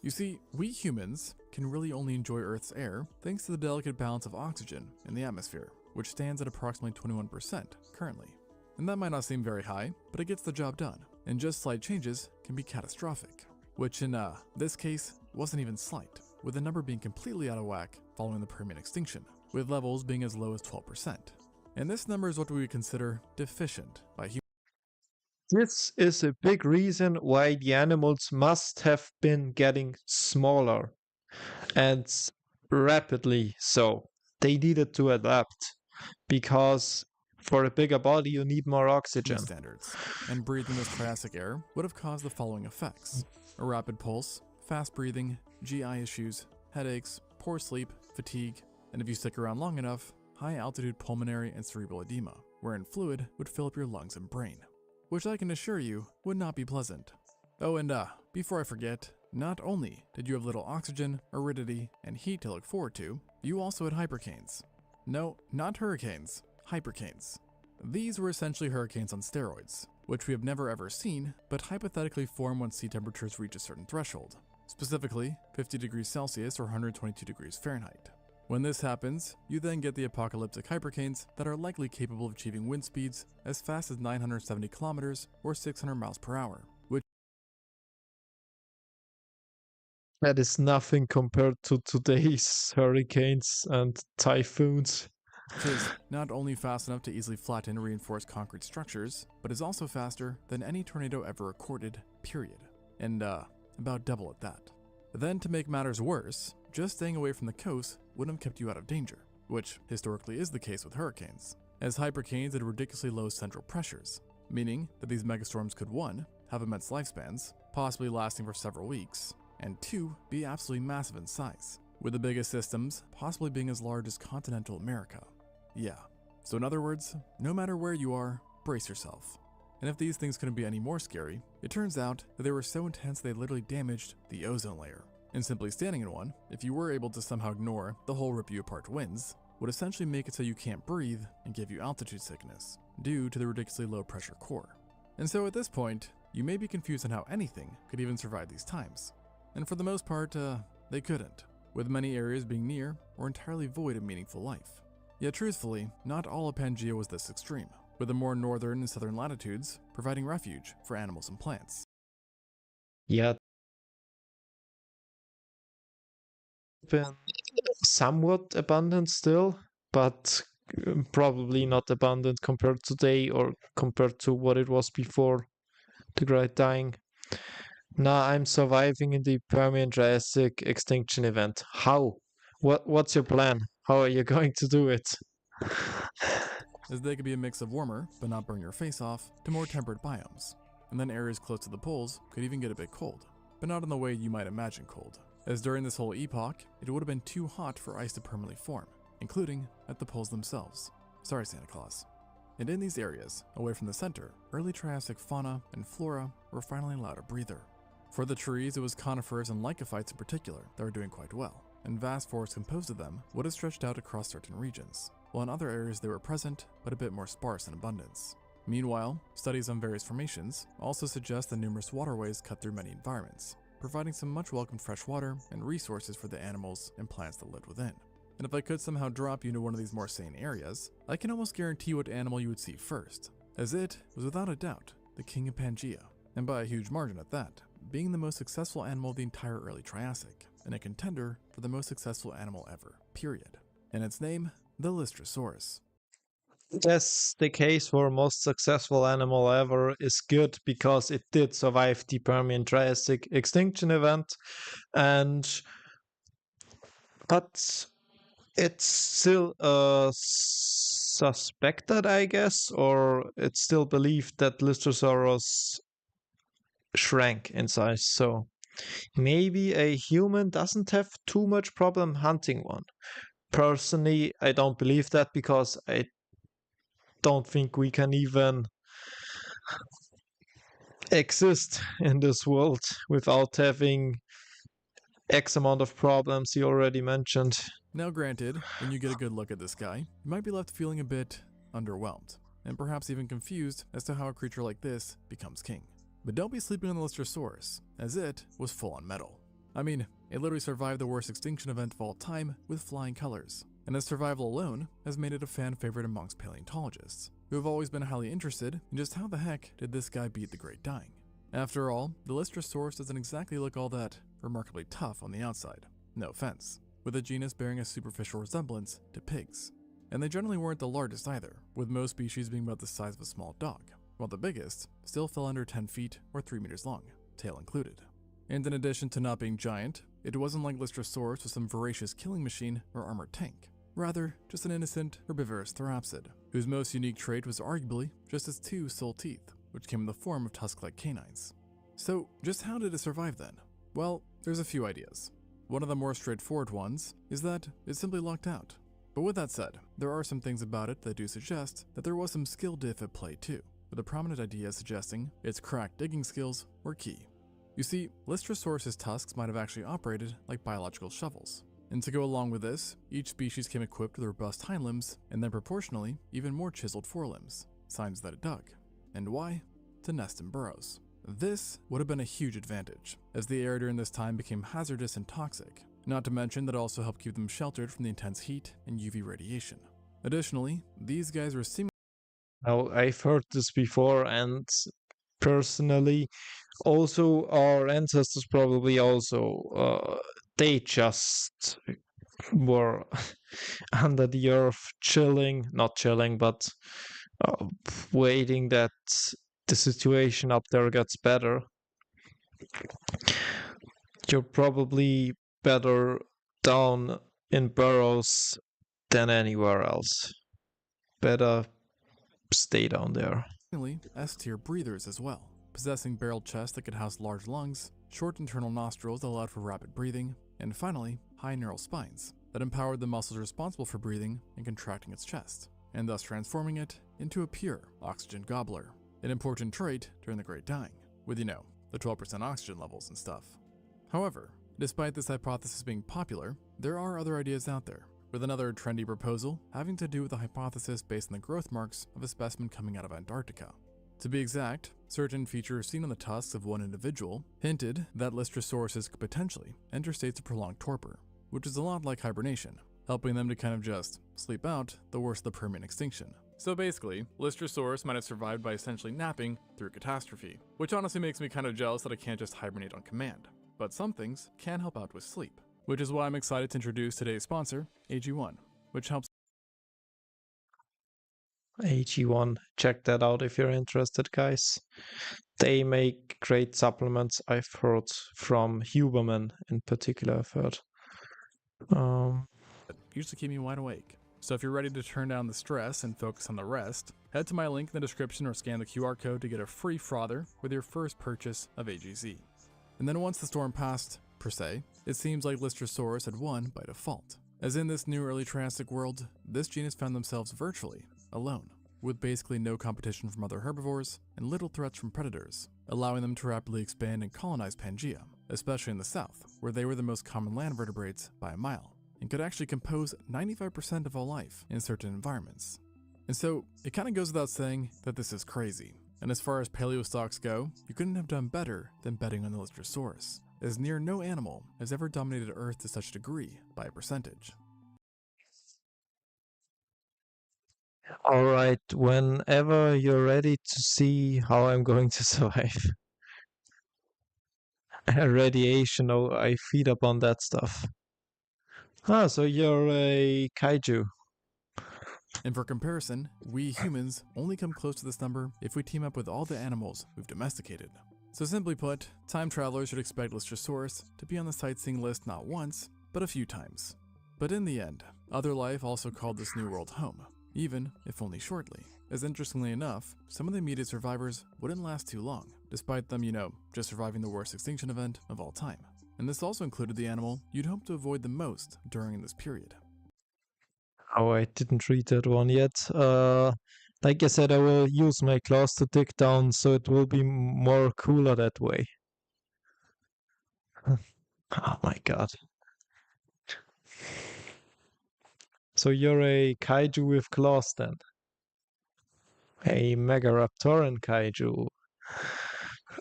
You see, we humans can really only enjoy Earth's air thanks to the delicate balance of oxygen in the atmosphere, which stands at approximately 21% currently. And that might not seem very high, but it gets the job done, and just slight changes can be catastrophic, which in this case wasn't even slight, with the number being completely out of whack following the Permian extinction, with levels being as low as 12%. And this number is what we would consider deficient by humans. This is a big reason why the animals must have been getting smaller and rapidly so. They needed to adapt because for a bigger body you need more oxygen. Standards, and breathing this Triassic air would have caused the following effects: a rapid pulse, fast breathing, GI issues, headaches, poor sleep, fatigue, and if you stick around long enough, high altitude pulmonary and cerebral edema, wherein fluid would fill up your lungs and brain, which I can assure you would not be pleasant. Oh, and before I forget, not only did you have little oxygen, aridity, and heat to look forward to, you also had hypercanes. No, not hurricanes, hypercanes. These were essentially hurricanes on steroids, which we have never ever seen, but hypothetically form when sea temperatures reach a certain threshold, specifically 50 degrees Celsius or 122 degrees Fahrenheit. When this happens, you then get the apocalyptic hypercanes that are likely capable of achieving wind speeds as fast as 970 kilometers or 600 miles per hour, which That is nothing compared to today's hurricanes and typhoons. is not only fast enough to easily flatten reinforced concrete structures, but is also faster than any tornado ever recorded, period. And about double at that. Then to make matters worse, just staying away from the coast wouldn't have kept you out of danger, which historically is the case with hurricanes, as hypercanes had ridiculously low central pressures, meaning that these megastorms could 1. Have immense lifespans, possibly lasting for several weeks, and 2. Be absolutely massive in size, with the biggest systems possibly being as large as continental America. Yeah, so in other words, no matter where you are, brace yourself. And if these things couldn't be any more scary, it turns out that they were so intense they literally damaged the ozone layer. And simply standing in one, if you were able to somehow ignore the whole rip you apart winds, would essentially make it so you can't breathe and give you altitude sickness, due to the ridiculously low pressure core. And so at this point, you may be confused on how anything could even survive these times. And for the most part, they couldn't, with many areas being near or entirely void of meaningful life. Yet truthfully, not all of Pangaea was this extreme, with the more northern and southern latitudes providing refuge for animals and plants. Yeah, been somewhat abundant still, but probably not abundant compared to today or compared to what it was before the Great Dying. Now I'm surviving in the Permian Triassic extinction event. How? What's your plan? How are you going to do it? As they could be a mix of warmer, but not burn your face off, to more temperate biomes. And then areas close to the poles could even get a bit cold, but not in the way you might imagine cold, as during this whole epoch, it would have been too hot for ice to permanently form, including at the poles themselves. Sorry, Santa Claus. And in these areas, away from the center, early Triassic fauna and flora were finally allowed a breather. For the trees, it was conifers and lycophytes in particular that were doing quite well, and vast forests composed of them would have stretched out across certain regions, while in other areas they were present, but a bit more sparse in abundance. Meanwhile, studies on various formations also suggest that numerous waterways cut through many environments, providing some much welcomed fresh water and resources for the animals and plants that lived within. And if I could somehow drop you into one of these more sane areas, I can almost guarantee what animal you would see first, as it was without a doubt the king of Pangaea, and by a huge margin at that, being the most successful animal of the entire early Triassic, and a contender for the most successful animal ever, period. And its name, the Lystrosaurus. That's the case for most successful animal ever is good because it did survive the Permian Triassic extinction event, and but it's still suspected, I guess, or it's still believed that Lystrosaurus shrank in size. So maybe a human doesn't have too much problem hunting one. Personally, I don't believe that because I don't think we can even exist in this world without having X amount of problems you already mentioned. Now, granted, when you get a good look at this guy, you might be left feeling a bit underwhelmed, and perhaps even confused as to how a creature like this becomes king. But don't be sleeping on the Lystrosaurus, as it was full on metal. I mean, it literally survived the worst extinction event of all time with flying colors, and its survival alone has made it a fan favorite amongst paleontologists, who have always been highly interested in just how the heck did this guy beat the Great Dying. After all, the Lystrosaurus doesn't exactly look all that remarkably tough on the outside, no offense, with a genus bearing a superficial resemblance to pigs. And they generally weren't the largest either, with most species being about the size of a small dog, while the biggest still fell under 10 feet or 3 meters long, tail included. And in addition to not being giant, it wasn't like Lystrosaurus was some voracious killing machine or armored tank. Rather, just an innocent herbivorous therapsid, whose most unique trait was arguably just its 2 sole teeth, which came in the form of tusk-like canines. So, just how did it survive then? Well, there's a few ideas. One of the more straightforward ones is that it simply lucked out. But with that said, there are some things about it that do suggest that there was some skill diff at play too, with a prominent idea suggesting its cracked digging skills were key. You see, Lystrosaurus's tusks might have actually operated like biological shovels. And to go along with this, each species came equipped with robust hind limbs and then proportionally even more chiseled forelimbs, signs that it dug. And why? To nest in burrows. This would have been a huge advantage, as the air during this time became hazardous and toxic, not to mention that it also helped keep them sheltered from the intense heat and UV radiation. Additionally, these guys were seemingly Now, I've heard this before, and personally, also our ancestors probably also they just were under the earth chilling, not chilling, but uh, waiting that the situation up there gets better. You're probably better down in burrows than anywhere else. Better stay down there. S-tier breathers as well, possessing barreled chests that could house large lungs, short internal nostrils that allowed for rapid breathing, and finally, high neural spines that empowered the muscles responsible for breathing and contracting its chest, and thus transforming it into a pure oxygen gobbler, an important trait during the Great Dying, with, the 12% oxygen levels and stuff. However, despite this hypothesis being popular, there are other ideas out there, with another trendy proposal having to do with a hypothesis based on the growth marks of a specimen coming out of Antarctica. To be exact, certain features seen on the tusks of one individual hinted that Lystrosaurus could potentially enter states of prolonged torpor, which is a lot like hibernation, helping them to kind of just sleep out the worst of the Permian extinction. So basically, Lystrosaurus might have survived by essentially napping through catastrophe, which honestly makes me kind of jealous that I can't just hibernate on command. But some things can help out with sleep, which is why I'm excited to introduce today's sponsor, AG1, which helps AG1, check that out if you're interested, guys. They make great supplements. I've heard from Huberman in particular. I've heard. usually keep me wide awake. So if you're ready to turn down the stress and focus on the rest, head to my link in the description or scan the QR code to get a free frother with your first purchase of AGZ. And then once the storm passed, per se, it seems like Lystrosaurus had won by default. As in this new early Triassic world, this genus found themselves virtually alone, with basically no competition from other herbivores and little threats from predators, allowing them to rapidly expand and colonize Pangaea, especially in the south, where they were the most common land vertebrates by a mile, and could actually compose 95% of all life in certain environments. And so, it kind of goes without saying that this is crazy. And as far as paleo stocks go, you couldn't have done better than betting on the Lystrosaurus, as near no animal has ever dominated Earth to such a degree by a percentage. All right, whenever you're ready to see how I'm going to survive radiation, oh, I feed up on that stuff. Ah, so you're a kaiju. And for comparison, we humans only come close to this number if we team up with all the animals we've domesticated. So simply put, time travelers should expect Lystrosaurus to be on the sightseeing list not once, but a few times. But in the end, other life also called this new world home, even if only shortly. As interestingly enough, some of the immediate survivors wouldn't last too long, despite them, just surviving the worst extinction event of all time. And this also included the animal you'd hope to avoid the most during this period. Oh, I didn't read that one yet. Like I said, I will use my claws to dig down, so it will be more cooler that way. Oh my god. So you're a kaiju with claws then? A Megaraptoran kaiju?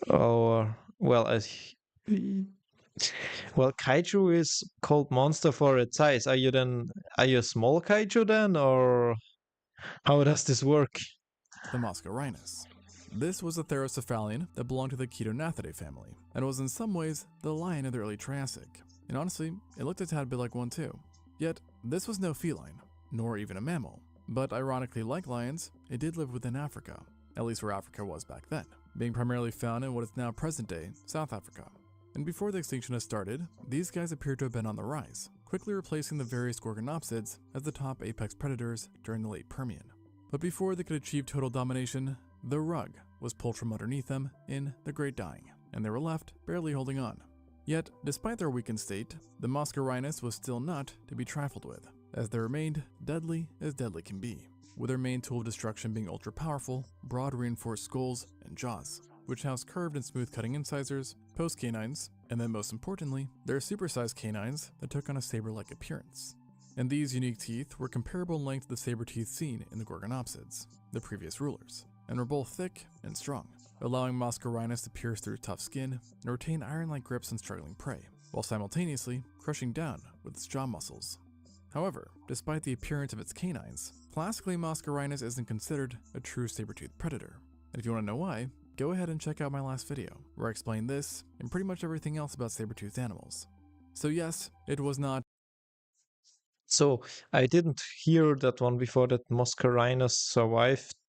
Or, well, well, kaiju is called monster for its size. Are you a small kaiju then, or how does this work? The Moscarhinus. This was a therocephalian that belonged to the Chaetognathidae family, and was in some ways the lion of the early Triassic. And honestly, it looked a tad bit like one too. Yet, this was no feline, nor even a mammal. But ironically, like lions, it did live within Africa, at least where Africa was back then, being primarily found in what is now present-day South Africa. And before the extinction has started, these guys appear to have been on the rise, quickly replacing the various gorgonopsids as the top apex predators during the late Permian. But before they could achieve total domination, the rug was pulled from underneath them in the Great Dying, and they were left barely holding on. Yet, despite their weakened state, the Moscarhinus was still not to be trifled with, as they remained deadly as deadly can be, with their main tool of destruction being ultra-powerful, broad reinforced skulls and jaws, which house curved and smooth-cutting incisors, post-canines, and then most importantly, their supersized canines that took on a saber-like appearance. And these unique teeth were comparable in length to the saber teeth seen in the gorgonopsids, the previous rulers, and were both thick and strong, allowing Moscarhinus to pierce through tough skin and retain iron-like grips on struggling prey, while simultaneously crushing down with its jaw muscles. However, despite the appearance of its canines, classically Moscarhinus isn't considered a true saber-toothed predator. And if you want to know why, go ahead and check out my last video, where I explain this and pretty much everything else about saber-toothed animals. So yes, it was not. So I didn't hear that one before, that Moscarhinus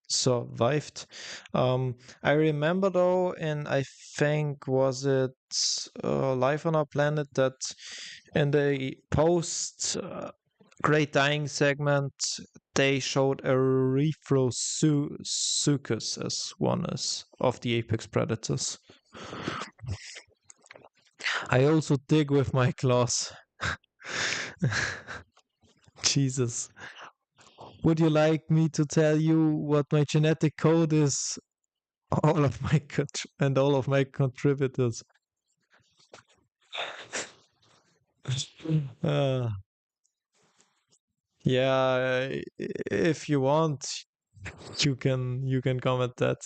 survived. I remember though, and I think was it Life on Our Planet, that in the post Great Dying segment they showed Erythrosuchus as one of the apex predators. I also dig with my claws. Jesus. Would you like me to tell you what my genetic code is? All of my and all of my contributors. Uh, yeah, if you want, you can comment that.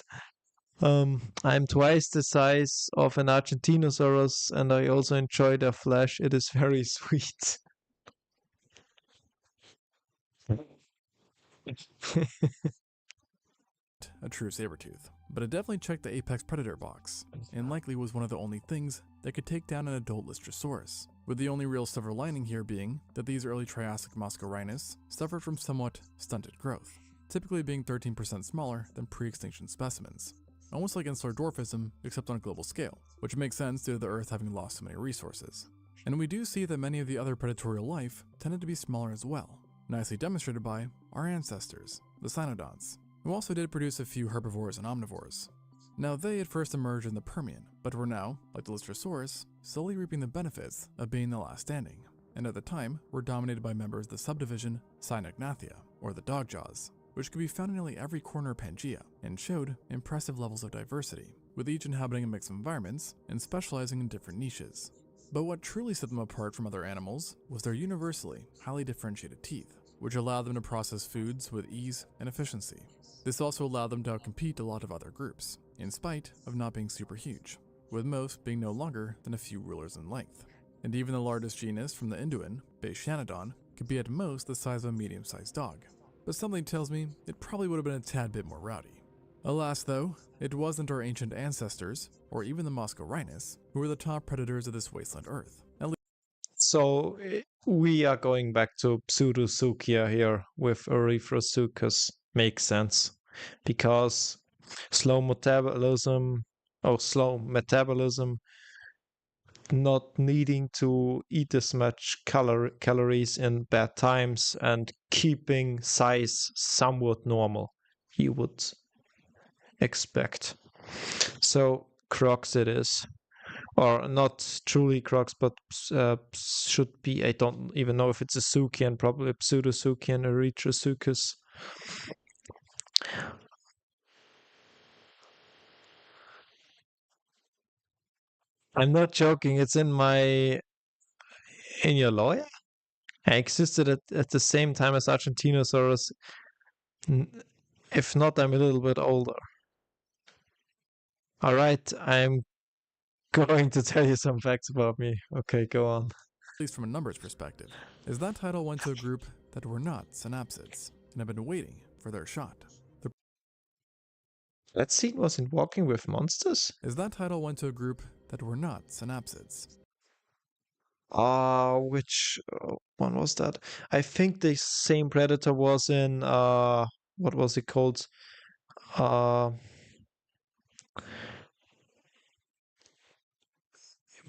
I'm twice the size of an Argentinosaurus, and I also enjoy their flesh. It is very sweet. A true saber-tooth, but it definitely checked the apex predator box, and likely was one of the only things that could take down an adult Lystrosaurus, with the only real silver lining here being that these early Triassic Moscarhinus suffered from somewhat stunted growth, typically being 13% smaller than pre-extinction specimens, almost like insular dwarfism except on a global scale, which makes sense due to the Earth having lost so many resources. And we do see that many of the other predatory life tended to be smaller as well, nicely demonstrated by our ancestors, the cynodonts, who also did produce a few herbivores and omnivores. Now they had first emerged in the Permian, but were now, like the Lystrosaurus, slowly reaping the benefits of being the last standing, and at the time were dominated by members of the subdivision Cynognathia, or the dogjaws, which could be found in nearly every corner of Pangaea, and showed impressive levels of diversity, with each inhabiting a mix of environments and specializing in different niches. But what truly set them apart from other animals was their universally highly differentiated teeth, which allowed them to process foods with ease and efficiency. This also allowed them to outcompete a lot of other groups, in spite of not being super huge, with most being no longer than a few rulers in length. And even the largest genus from the Induan, Baechanodon, could be at most the size of a medium-sized dog. But something tells me it probably would have been a tad bit more rowdy. Alas though, it wasn't our ancient ancestors, or even the Moscarhinus, who were the top predators of this wasteland Earth. So we are going back to Pseudosuchia here with Erythrosuchus. Makes sense. Because slow metabolism, not needing to eat as much calories in bad times, and keeping size somewhat normal, you would expect. So Crocs it is. Or not truly Crocs, but should be. I don't even know if it's a Suchian, probably a Pseudosuchian Erythrosuchus. I'm not joking. It's in your lawyer. I existed at the same time as Argentinosaurus. If not, I'm a little bit older. All right, I'm going to tell you some facts about me. Okay, go on. At least from a numbers perspective, is that title went to a group that were not synapsids and have been waiting for their shot. That scene was in Walking with Monsters? Is that title went to a group that were not synapsids. Which one was that? I think the same predator was in what was it called? It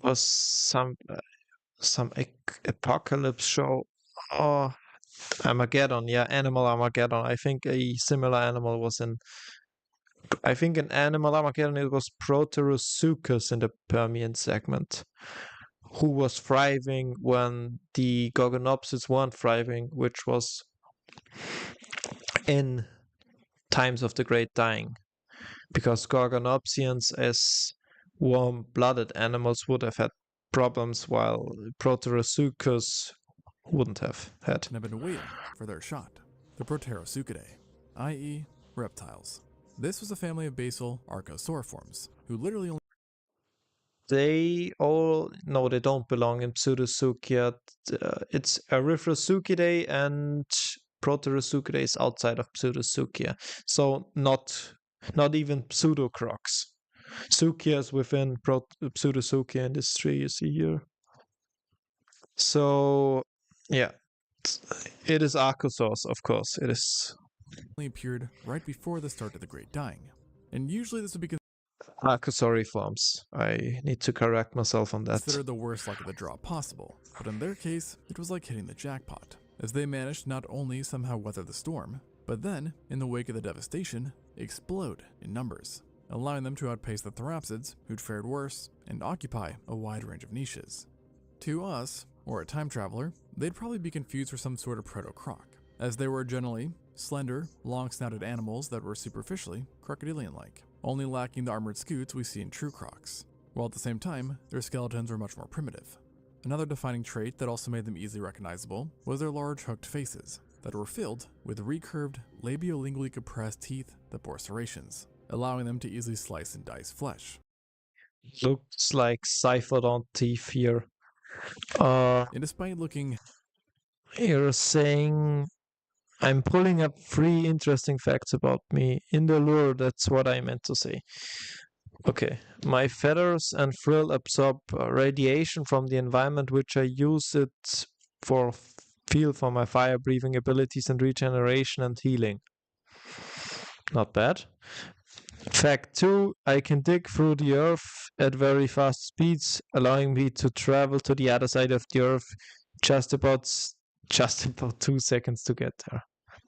was some apocalypse show. Oh, Armageddon. Yeah, Animal Armageddon. I think a similar animal was in. I think in Animal Armageddon it was Proterosuchus in the Permian segment, who was thriving when the Gorgonopsids weren't thriving, which was in times of the Great Dying, because Gorgonopsians as warm-blooded animals would have had problems, while Proterosuchus wouldn't have had. And have been waiting for their shot. The Proterosuchidae, i.e. reptiles. This was a family of basal archosauriforms, who literally only They don't belong in Pseudosuchia. It's Erythrosuchidae and Proterosuchidae is outside of Pseudosuchia. So not even Pseudocrocs. Suchia is within Pseudosuchia industry, you see here. So, yeah. It is Archosaurs, of course. It is. appeared right before the start of the Great Dying. And usually this would be Archosauriforms. I need to correct myself on that. considered the worst luck of the draw possible, but in their case, it was like hitting the jackpot, as they managed to not only somehow weather the storm, but then, in the wake of the devastation, explode in numbers, allowing them to outpace the therapsids, who'd fared worse, and occupy a wide range of niches. To us, or a time traveler, they'd probably be confused for some sort of proto-croc, as they were generally slender, long-snouted animals that were superficially crocodilian-like, only lacking the armored scutes we see in true crocs, while at the same time, their skeletons were much more primitive. Another defining trait that also made them easily recognizable was their large hooked faces that were filled with recurved, labiolingually compressed teeth that bore serrations, allowing them to easily slice and dice flesh. Looks like Cyphodont teeth here. And despite looking You're saying I'm pulling up 3 interesting facts about me. In the lure, that's what I meant to say. Okay, my feathers and frill absorb radiation from the environment, which I use it for fuel for my fire-breathing abilities and regeneration and healing. Not bad. Fact 2, I can dig through the earth at very fast speeds, allowing me to travel to the other side of the earth just about 2 seconds to get there.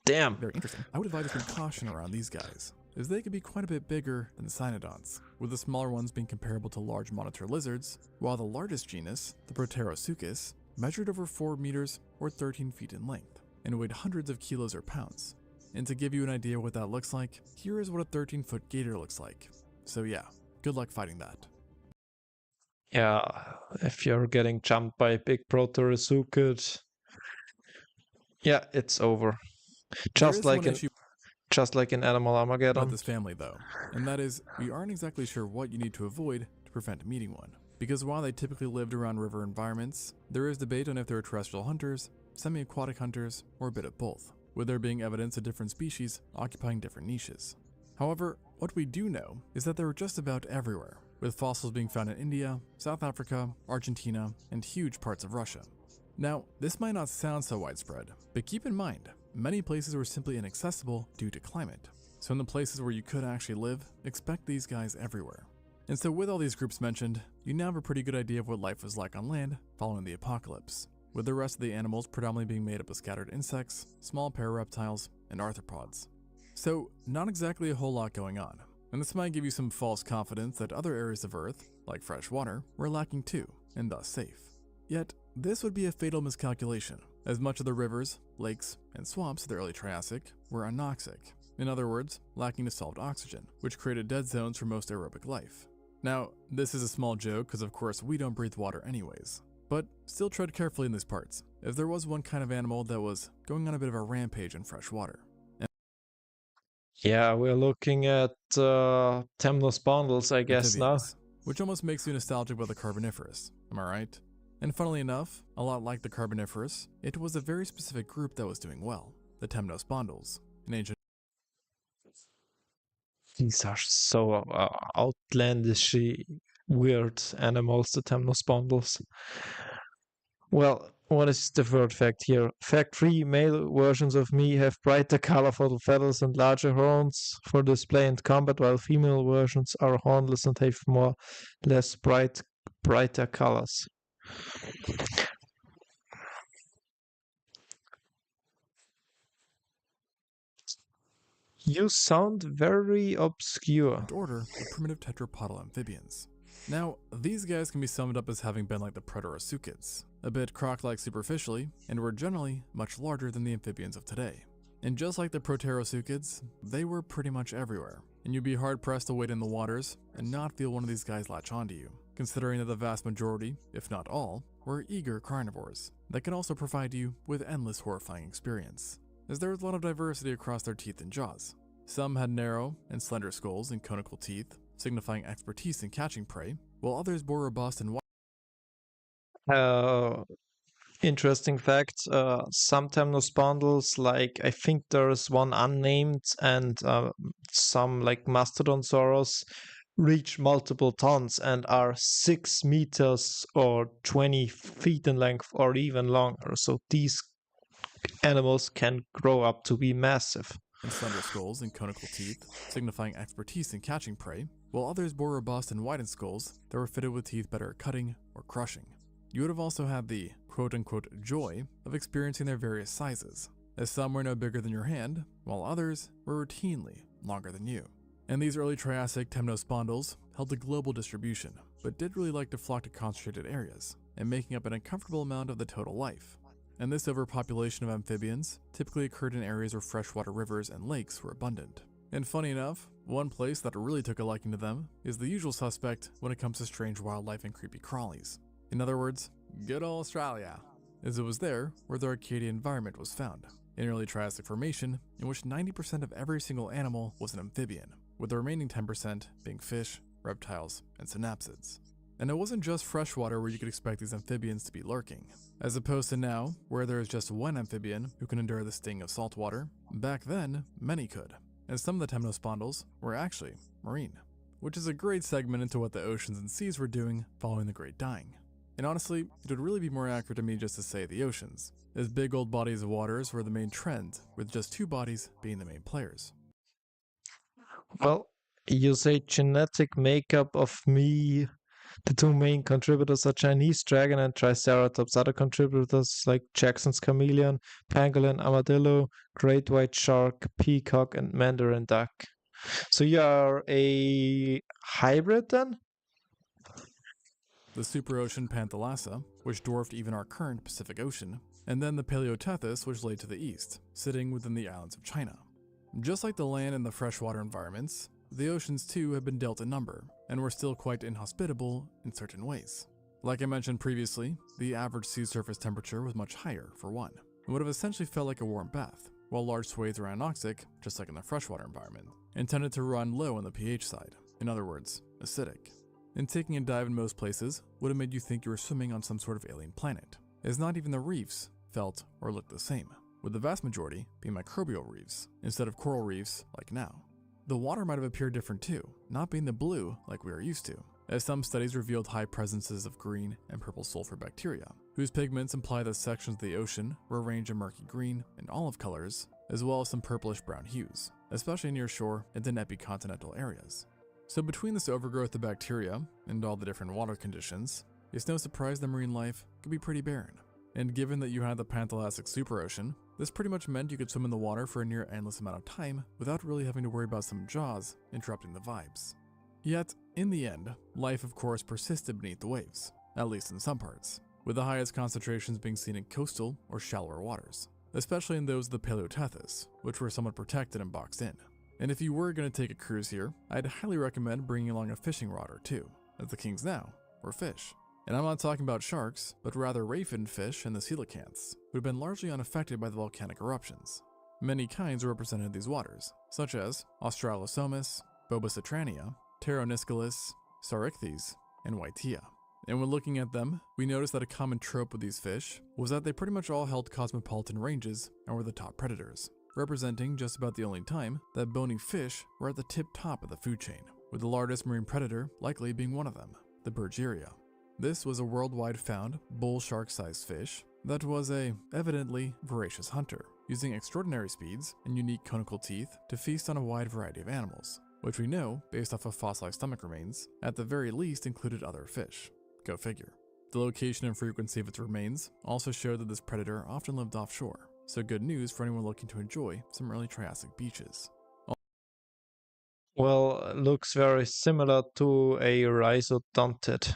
Damn. very interesting, I would advise some caution around these guys, as they could be quite a bit bigger than cynodonts, with the smaller ones being comparable to large monitor lizards, while the largest genus, the Proterosuchus, measured over 4 meters or 13 feet in length, and weighed hundreds of kilos or pounds. And to give you an idea what that looks like, here is what a 13-foot gator looks like. So yeah, good luck fighting that. Yeah, if you're getting jumped by a big Proterosuchus, yeah, it's over. Just like in Animal About Armageddon. this family though, and that is, we aren't exactly sure what you need to avoid to prevent meeting one. Because while they typically lived around river environments, there is debate on if they were terrestrial hunters, semi-aquatic hunters, or a bit of both, with there being evidence of different species occupying different niches. However, what we do know is that they were just about everywhere, with fossils being found in India, South Africa, Argentina, and huge parts of Russia. Now, this might not sound so widespread, but keep in mind, many places were simply inaccessible due to climate. So in the places where you could actually live, expect these guys everywhere. And so with all these groups mentioned, you now have a pretty good idea of what life was like on land following the apocalypse, with the rest of the animals predominantly being made up of scattered insects, small parareptiles, and arthropods. So not exactly a whole lot going on, and this might give you some false confidence that other areas of Earth, like fresh water, were lacking too, and thus safe. Yet, this would be a fatal miscalculation, as much of the rivers, lakes, and swamps of the early Triassic were anoxic, in other words, lacking dissolved oxygen, which created dead zones for most aerobic life. Now, this is a small joke because of course we don't breathe water anyways, but still tread carefully in these parts, as there was one kind of animal that was going on a bit of a rampage in fresh water. Yeah, we're looking at temnospondyls, I guess, now. Amphibians, which almost makes you nostalgic about the Carboniferous, am I right? And funnily enough, a lot like the Carboniferous, it was a very specific group that was doing well, the temnospondyls, an ancient These are so outlandishly weird animals, the temnospondyls. Well, what is the third fact here? Fact 3, male versions of me have brighter colorful feathers and larger horns for display and combat, while female versions are hornless and have less brighter colors. You sound very obscure. order of primitive tetrapodal amphibians. Now, these guys can be summed up as having been like the Proterosuchids, a bit croc-like superficially, and were generally much larger than the amphibians of today. And just like the Proterosuchids, they were pretty much everywhere, and you'd be hard-pressed to wade in the waters and not feel one of these guys latch onto you, considering that the vast majority, if not all, were eager carnivores that can also provide you with endless horrifying experience, as there was a lot of diversity across their teeth and jaws. Some had narrow and slender skulls and conical teeth, signifying expertise in catching prey, while others bore robust and Interesting fact, some temnospondyls, like I think there's one unnamed, and some like mastodonsaurus reach multiple tons and are 6 meters or 20 feet in length or even longer. So these animals can grow up to be massive. and slender skulls and conical teeth, signifying expertise in catching prey, while others bore robust and widened skulls that were fitted with teeth better at cutting or crushing. You would have also had the quote-unquote joy of experiencing their various sizes, as some were no bigger than your hand, while others were routinely longer than you. And these early Triassic temnospondyls held a global distribution, but did really like to flock to concentrated areas, and making up an uncomfortable amount of the total life. And this overpopulation of amphibians typically occurred in areas where freshwater rivers and lakes were abundant. And funny enough, one place that really took a liking to them is the usual suspect when it comes to strange wildlife and creepy crawlies. In other words, good old Australia, as it was there where the Arcadian environment was found, an early Triassic formation in which 90% of every single animal was an amphibian, with the remaining 10% being fish, reptiles, and synapsids. And it wasn't just freshwater where you could expect these amphibians to be lurking. As opposed to now, where there is just one amphibian who can endure the sting of salt water, back then, many could. And some of the temnospondyls were actually marine, which is a great segment into what the oceans and seas were doing following the Great Dying. And honestly, it would really be more accurate to me just to say the oceans, as big old bodies of waters were the main trend, with just two bodies being the main players. Well, you say genetic makeup of me. The two main contributors are Chinese dragon and Triceratops. Other contributors like Jackson's chameleon, pangolin, armadillo, great white shark, peacock, and mandarin duck. So you are a hybrid then? The superocean Panthalassa, which dwarfed even our current Pacific Ocean, and then the Paleotethys, which lay to the east, sitting within the islands of China. Just like the land and the freshwater environments, the oceans too have been dealt a number, and were still quite inhospitable in certain ways. Like I mentioned previously, the average sea surface temperature was much higher, for one, and would have essentially felt like a warm bath, while large swathes were anoxic, just like in the freshwater environment, and tended to run low on the pH side, in other words, acidic. And taking a dive in most places would have made you think you were swimming on some sort of alien planet, as not even the reefs felt or looked the same, with the vast majority being microbial reefs, instead of coral reefs like now. The water might have appeared different too, not being the blue like we are used to, as some studies revealed high presences of green and purple sulfur bacteria, whose pigments imply that sections of the ocean were arranged in murky green and olive colors, as well as some purplish brown hues, especially near shore and in epicontinental areas. So between this overgrowth of bacteria and all the different water conditions, it's no surprise that marine life could be pretty barren. And given that you had the panthelastic superocean, this pretty much meant you could swim in the water for a near endless amount of time without really having to worry about some jaws interrupting the vibes. Yet, in the end, life of course persisted beneath the waves, at least in some parts, with the highest concentrations being seen in coastal or shallower waters, especially in those of the Paleo-Tethys, which were somewhat protected and boxed in. And if you were going to take a cruise here, I'd highly recommend bringing along a fishing rod or two, as the kings now were fish. And I'm not talking about sharks, but rather ray-finned fish and the coelacanths, who have been largely unaffected by the volcanic eruptions. Many kinds are represented in these waters, such as Australosomus, Bobocitrania, Pteronisculus, Saurichthes, and Whitea. And when looking at them, we noticed that a common trope with these fish was that they pretty much all held cosmopolitan ranges and were the top predators, representing just about the only time that bony fish were at the tip top of the food chain, with the largest marine predator likely being one of them, the Bergeria. This was a worldwide found, bull shark-sized fish that was a evidently voracious hunter, using extraordinary speeds and unique conical teeth to feast on a wide variety of animals, which we know, based off of fossilized stomach remains, at the very least included other fish. Go figure. The location and frequency of its remains also showed that this predator often lived offshore, so good news for anyone looking to enjoy some early Triassic beaches. Well, looks very similar to a rhizodontid.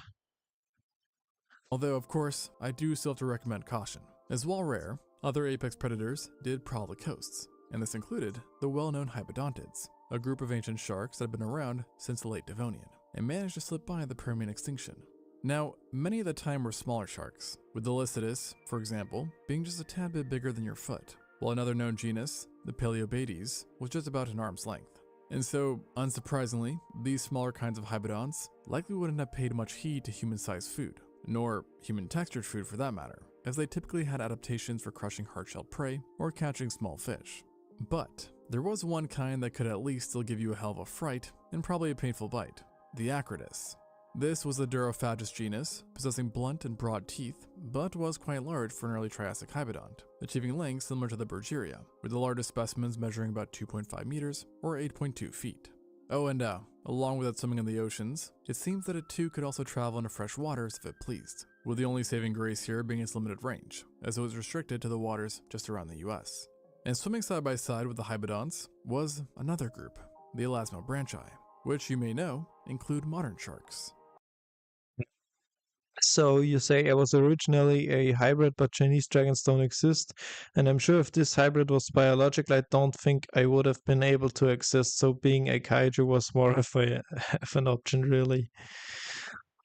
Although, of course, I do still have to recommend caution, as while rare, other apex predators did prowl the coasts, and this included the well-known Hybodontids, a group of ancient sharks that had been around since the late Devonian, and managed to slip by the Permian extinction. Now, many at the time were smaller sharks, with the Lycidas, for example, being just a tad bit bigger than your foot, while another known genus, the Paleobates, was just about an arm's length. And so, unsurprisingly, these smaller kinds of hybodonts likely wouldn't have paid much heed to human-sized food, nor human-textured food for that matter, as they typically had adaptations for crushing hard-shelled prey or catching small fish. But there was one kind that could at least still give you a hell of a fright and probably a painful bite, the Acridus. This was a Durophagous genus, possessing blunt and broad teeth, but was quite large for an early Triassic hybodont, achieving lengths similar to the Bergeria, with the largest specimens measuring about 2.5 meters or 8.2 feet. Oh, and along with it swimming in the oceans, it seems that it too could also travel into fresh waters if it pleased, with the only saving grace here being its limited range, as it was restricted to the waters just around the US. And swimming side by side with the hybodonts was another group, the Elasmobranchi, which you may know include modern sharks. So you say it was originally a hybrid, but Chinese dragons don't exist. And I'm sure if this hybrid was biological, I don't think I would have been able to exist. So being a kaiju was more of an option, really.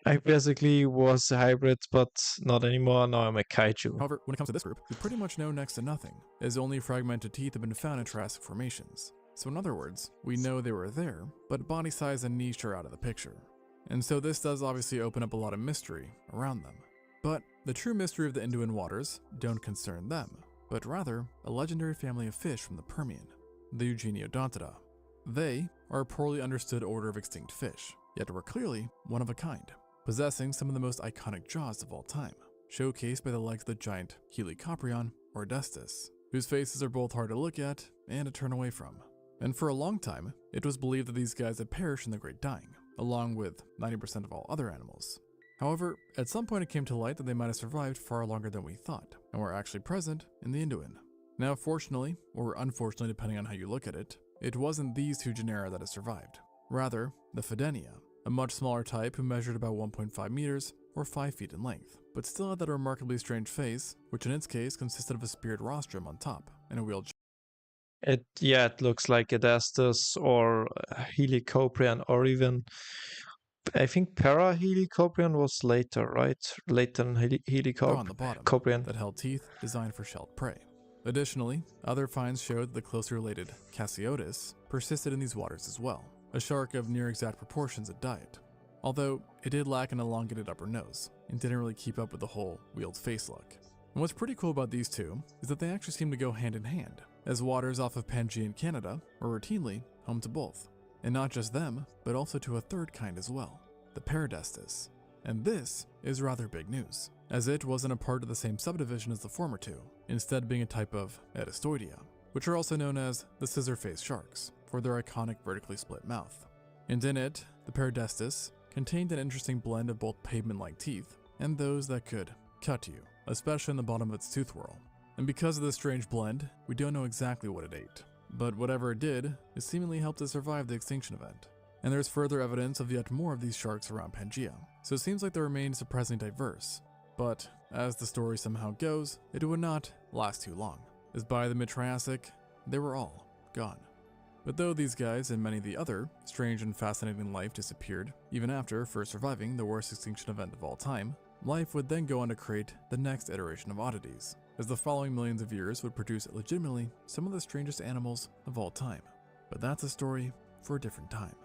I basically was a hybrid, but not anymore. Now I'm a kaiju. However, when it comes to this group, we pretty much know next to nothing, as only fragmented teeth have been found in Triassic formations. So in other words, we know they were there, but body size and niche are out of the picture. And so this does obviously open up a lot of mystery around them. But the true mystery of the Anduin waters don't concern them, but rather a legendary family of fish from the Permian, the Eugeniodontida. They are a poorly understood order of extinct fish, yet were clearly one of a kind, possessing some of the most iconic jaws of all time, showcased by the legs of the giant Helicoprion or Destus, whose faces are both hard to look at and to turn away from. And for a long time, it was believed that these guys had perished in the Great Dying, along with 90% of all other animals. However, at some point it came to light that they might have survived far longer than we thought, and were actually present in the Anduin. Now fortunately, or unfortunately depending on how you look at it wasn't these two genera that have survived. Rather, the Fidenia, a much smaller type who measured about 1.5 meters or 5 feet in length, but still had that remarkably strange face, which in its case consisted of a speared rostrum on top and a wheeled It looks like a Destus or Helicoprion, or even I think Para-Helicoprion was later, right? Later than on the bottom Helicoprion. that held teeth designed for shelled prey. Additionally, other finds showed that the closely related Cassiotis persisted in these waters as well, a shark of near exact proportions at diet, although it did lack an elongated upper nose and didn't really keep up with the whole wheeled face look. And what's pretty cool about these two is that they actually seem to go hand in hand, as waters off of Pangaean Canada are routinely home to both. And not just them, but also to a third kind as well, the Paradestis. And this is rather big news, as it wasn't a part of the same subdivision as the former two, instead being a type of Edistoidea, which are also known as the scissor-faced sharks, for their iconic vertically split mouth. And in it, the Paradestis contained an interesting blend of both pavement-like teeth and those that could cut you, especially in the bottom of its tooth whorl. And because of this strange blend, we don't know exactly what it ate. But whatever it did, it seemingly helped it survive the extinction event. And there's further evidence of yet more of these sharks around Pangaea, so it seems like they remain surprisingly diverse. But, as the story somehow goes, it would not last too long, as by the mid-Triassic, they were all gone. But though these guys and many of the other strange and fascinating life disappeared, even after first surviving the worst extinction event of all time, life would then go on to create the next iteration of oddities, as the following millions of years would produce legitimately some of the strangest animals of all time. But that's a story for a different time.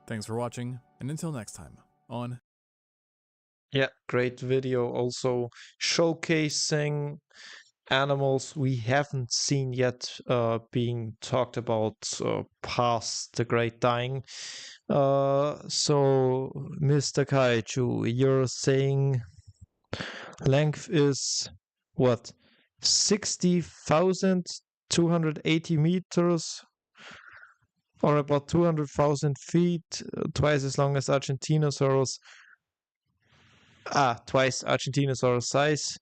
Thanks for watching, and until next time, on... Yeah, great video also showcasing animals we haven't seen yet being talked about past the Great Dying. So, Mr. Kaiju, you're saying length is what? 60,280 meters? Or about 200,000 feet, twice as long as Argentinosaurus. Twice Argentinosaurus size.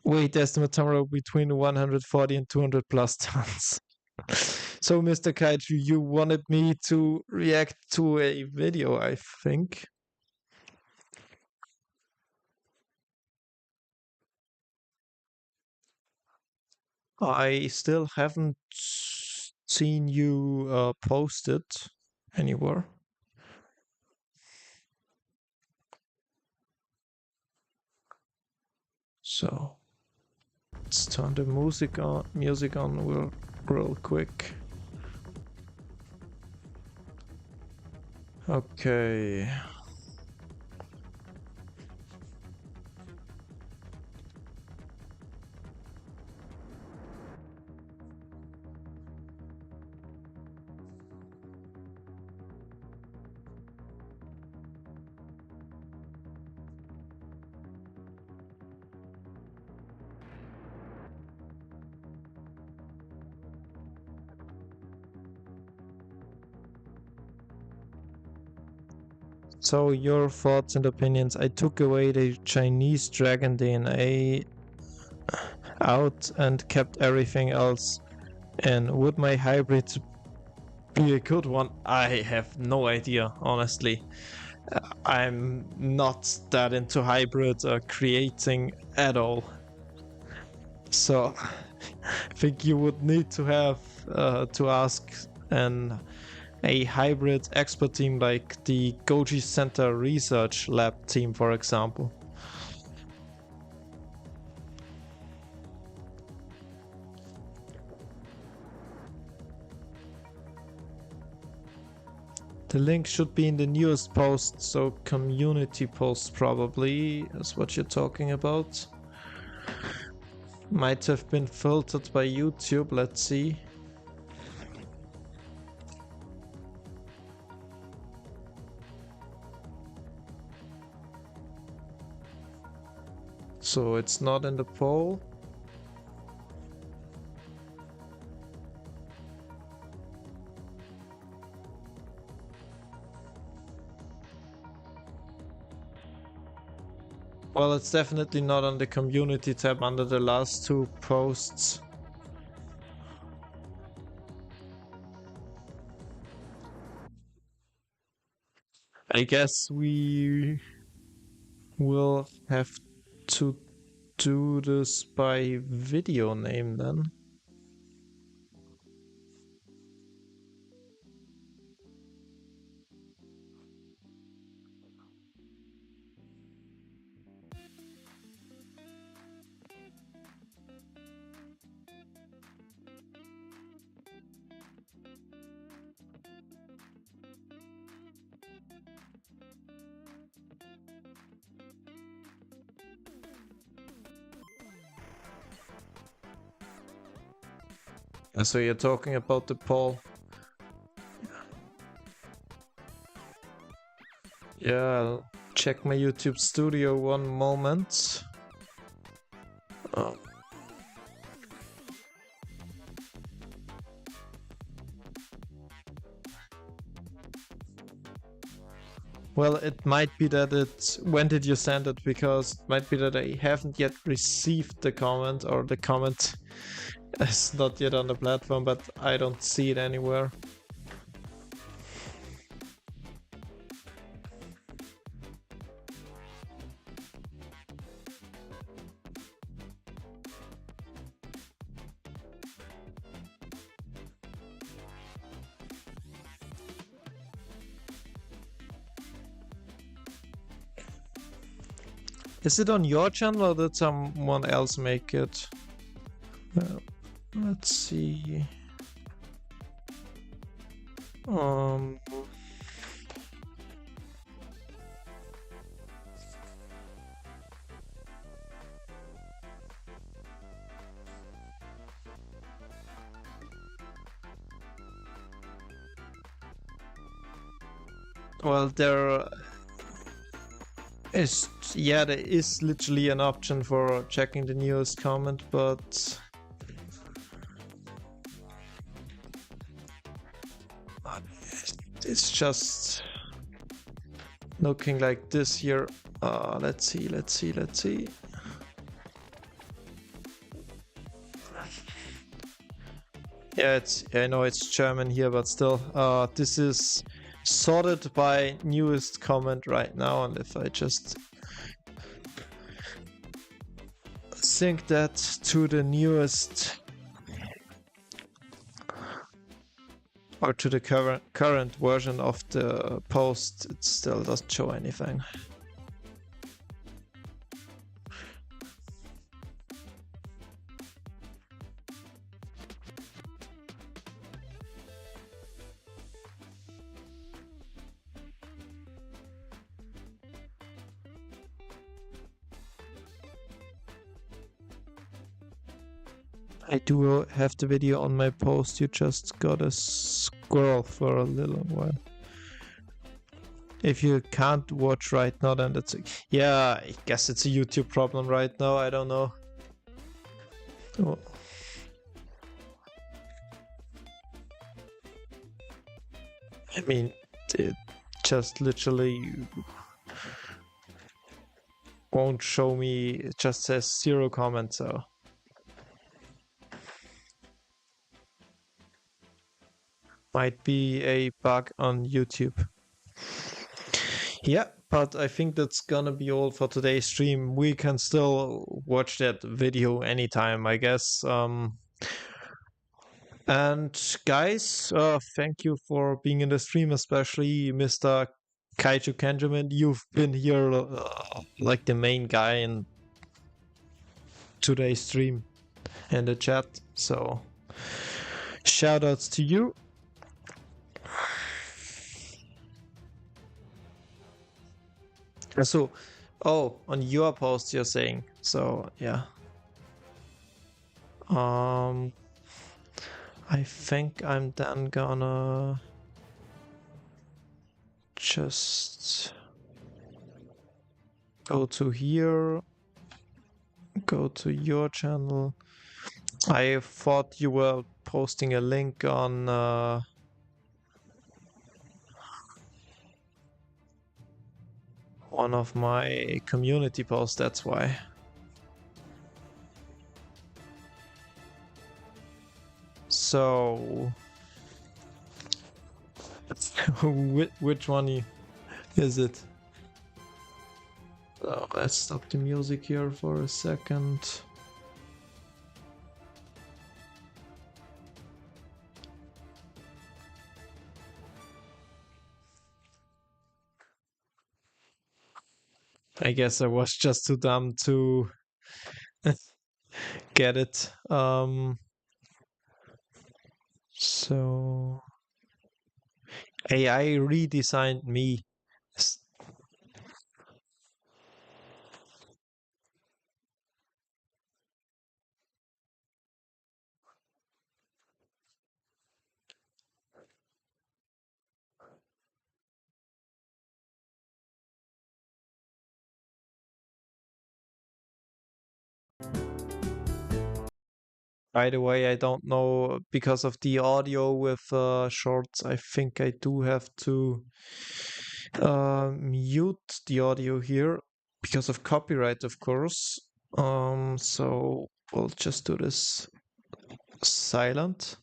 Weight estimate somewhere between 140 and 200 plus tons. So, Mr. Kaiju, you wanted me to react to a video, I think. I still haven't seen you post it anywhere. So let's turn the music on real quick. Okay. So your thoughts and opinions. I took away the Chinese dragon DNA out and kept everything else in. Would my hybrid be a good one? I have no idea, honestly. I'm not that into hybrid creating at all. So I think you would need to have to ask a hybrid expert team like the Goji Center Research Lab team, for example. The link should be in the newest post, so community post probably is what you're talking about. Might have been filtered by YouTube, let's see. So it's not in the poll. Well, it's definitely not on the community tab under the last two posts. I guess we will have to do this by video name then. So you're talking about the poll? Yeah, I'll check my YouTube studio one moment. Uh, well, it might be that it's. When did you send it? Because it might be that I haven't yet received the comment, or the comment is not yet on the platform, but I don't see it anywhere. Is it on your channel or did someone else make it? Let's see. Um. Well, there there is literally an option for checking the newest comment, but it's just looking like this here. Let's see. Yeah, I know it's German here, but still, this is sorted by newest comment right now, and if I just sync that to the newest or to the current version of the post, it still doesn't show anything. I do have the video on my post, you just gotta scroll for a little while. If you can't watch right now, then that's... Yeah, I guess it's a YouTube problem right now, I don't know. Oh. I mean, it just literally won't show me, it just says 0 comments, so... Might be a bug on YouTube. Yeah, but I think that's gonna be all for today's stream. We can still watch that video anytime, I guess. And guys, thank you for being in the stream, especially Mr. Kaiju Kenjamin. You've been here like the main guy in today's stream in the chat, so shoutouts to you. So, on your post you're saying, so yeah. I think I'm then gonna just go to here, go to your channel. I thought you were posting a link on one of my community posts, that's why. So, which one is it? So let's stop the music here for a second. I guess I was just too dumb to get it. So AI redesigned me. By the way, I don't know because of the audio with shorts. I think I do have to mute the audio here because of copyright, of course. So we'll just do this silent.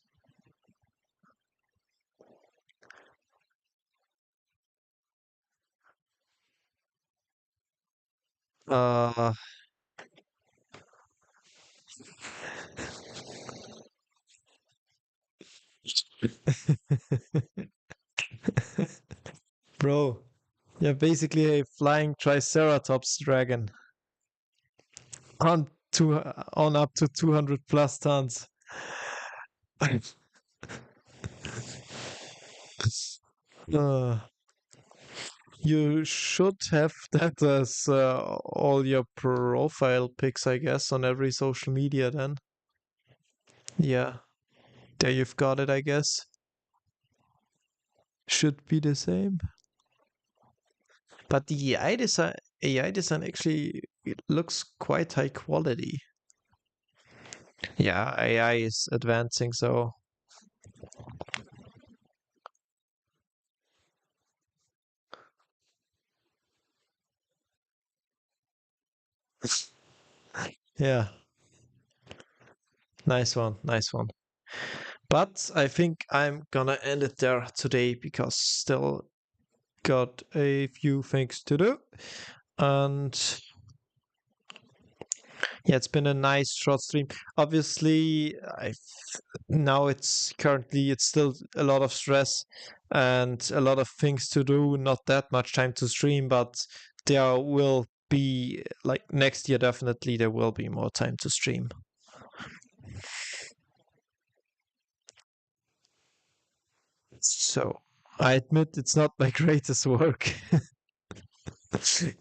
Uh, Bro, you're basically a flying Triceratops dragon on up to 200 plus tons. Uh, you should have that as all your profile pics, I guess, on every social media then. Yeah, there you've got it, I guess. Should be the same. But the AI design actually it looks quite high quality. Yeah, AI is advancing, so yeah, nice one, nice one. But I think I'm gonna end it there today because still got a few things to do. And yeah, it's been a nice short stream. Obviously, now it's still a lot of stress and a lot of things to do, not that much time to stream, but there will be like next year definitely there will be more time to stream. So I admit it's not my greatest work.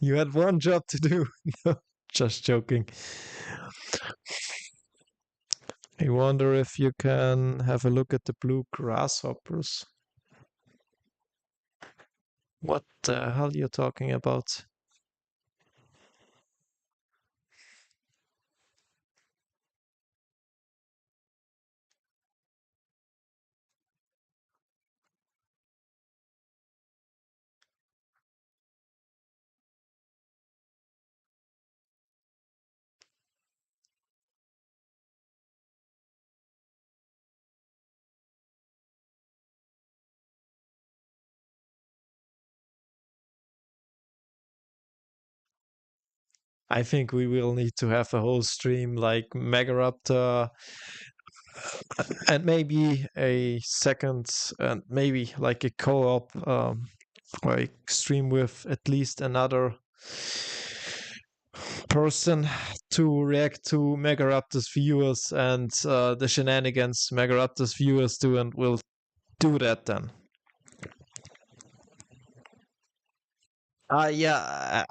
You had one job to do. No, just joking. I wonder if you can have a look at the blue grasshoppers. What the hell are you talking about? I think we will need to have a whole stream like Megaraptor and maybe a second and maybe like a co-op like stream with at least another person to react to Megaraptor's viewers and the shenanigans Megaraptor's viewers do, and we'll do that then. Yeah,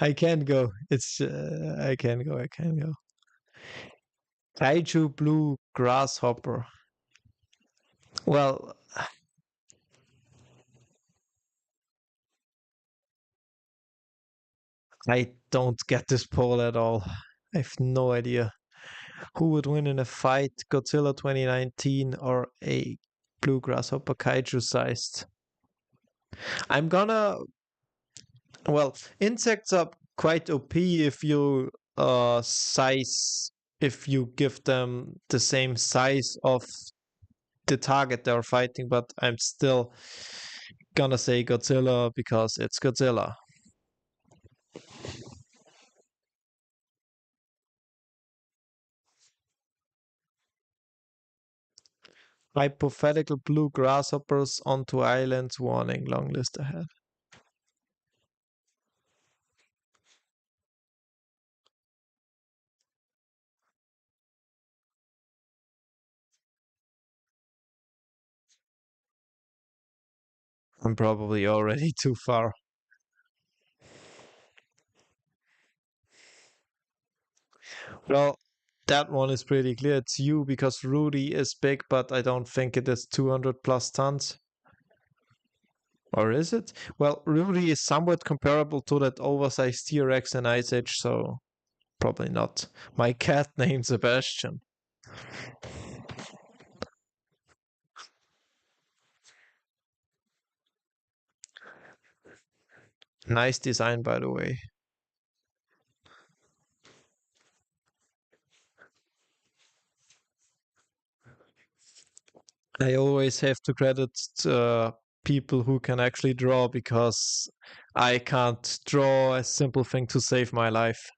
I can go. I can go. I can go. Kaiju blue grasshopper. Well, I don't get this poll at all. I have no idea. Who would win in a fight, Godzilla 2019 or a blue grasshopper kaiju sized? I'm gonna. Well, insects are quite OP if you if you give them the same size of the target they're fighting, but I'm still gonna say Godzilla because it's Godzilla. Hypothetical blue grasshoppers onto islands, warning, long list ahead. I'm probably already too far. Well, that one is pretty clear. It's you because Rudy is big, but I don't think it is 200 plus tons. Or is it? Well, Rudy is somewhat comparable to that oversized T-Rex in Ice Age, so Probably not. My cat named Sebastian. Nice design, by the way. I always have to credit people who can actually draw because I can't draw a simple thing to save my life.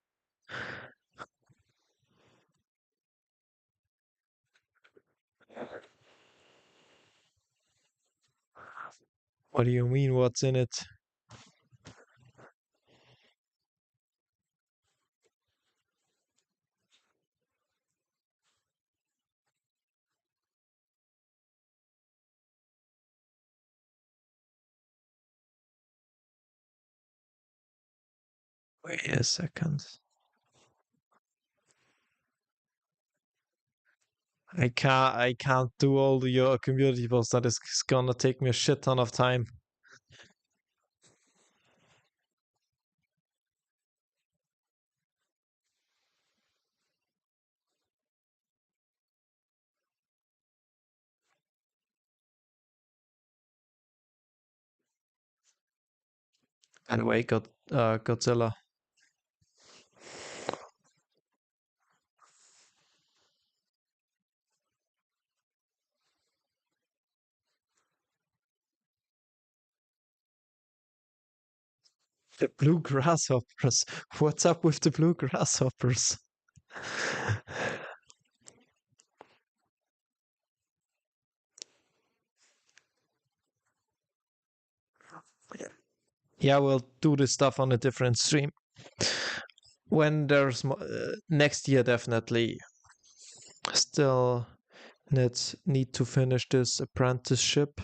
What do you mean, what's in it? Wait a second. I can't do all your community posts. That is gonna take me a shit ton of time. By the way, Godzilla. The blue grasshoppers. What's up with the blue grasshoppers? Yeah, we'll do this stuff on a different stream. When there's next year, definitely. Still need to finish this apprenticeship.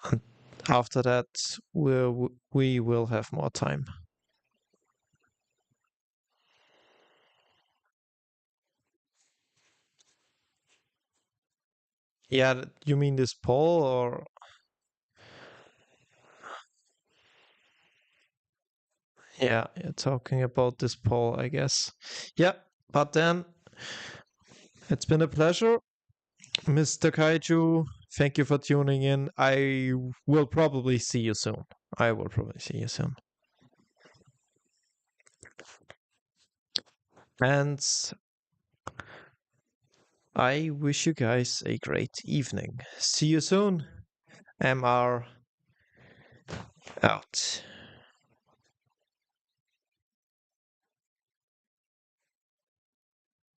And after that, we will have more time. Yeah, you mean this poll or? Yeah, you're talking about this poll, I guess. Yeah, but then it's been a pleasure, Mr. Kaiju. Thank you for tuning in. I will probably see you soon. I will probably see you soon. And I wish you guys a great evening. See you soon. MR out.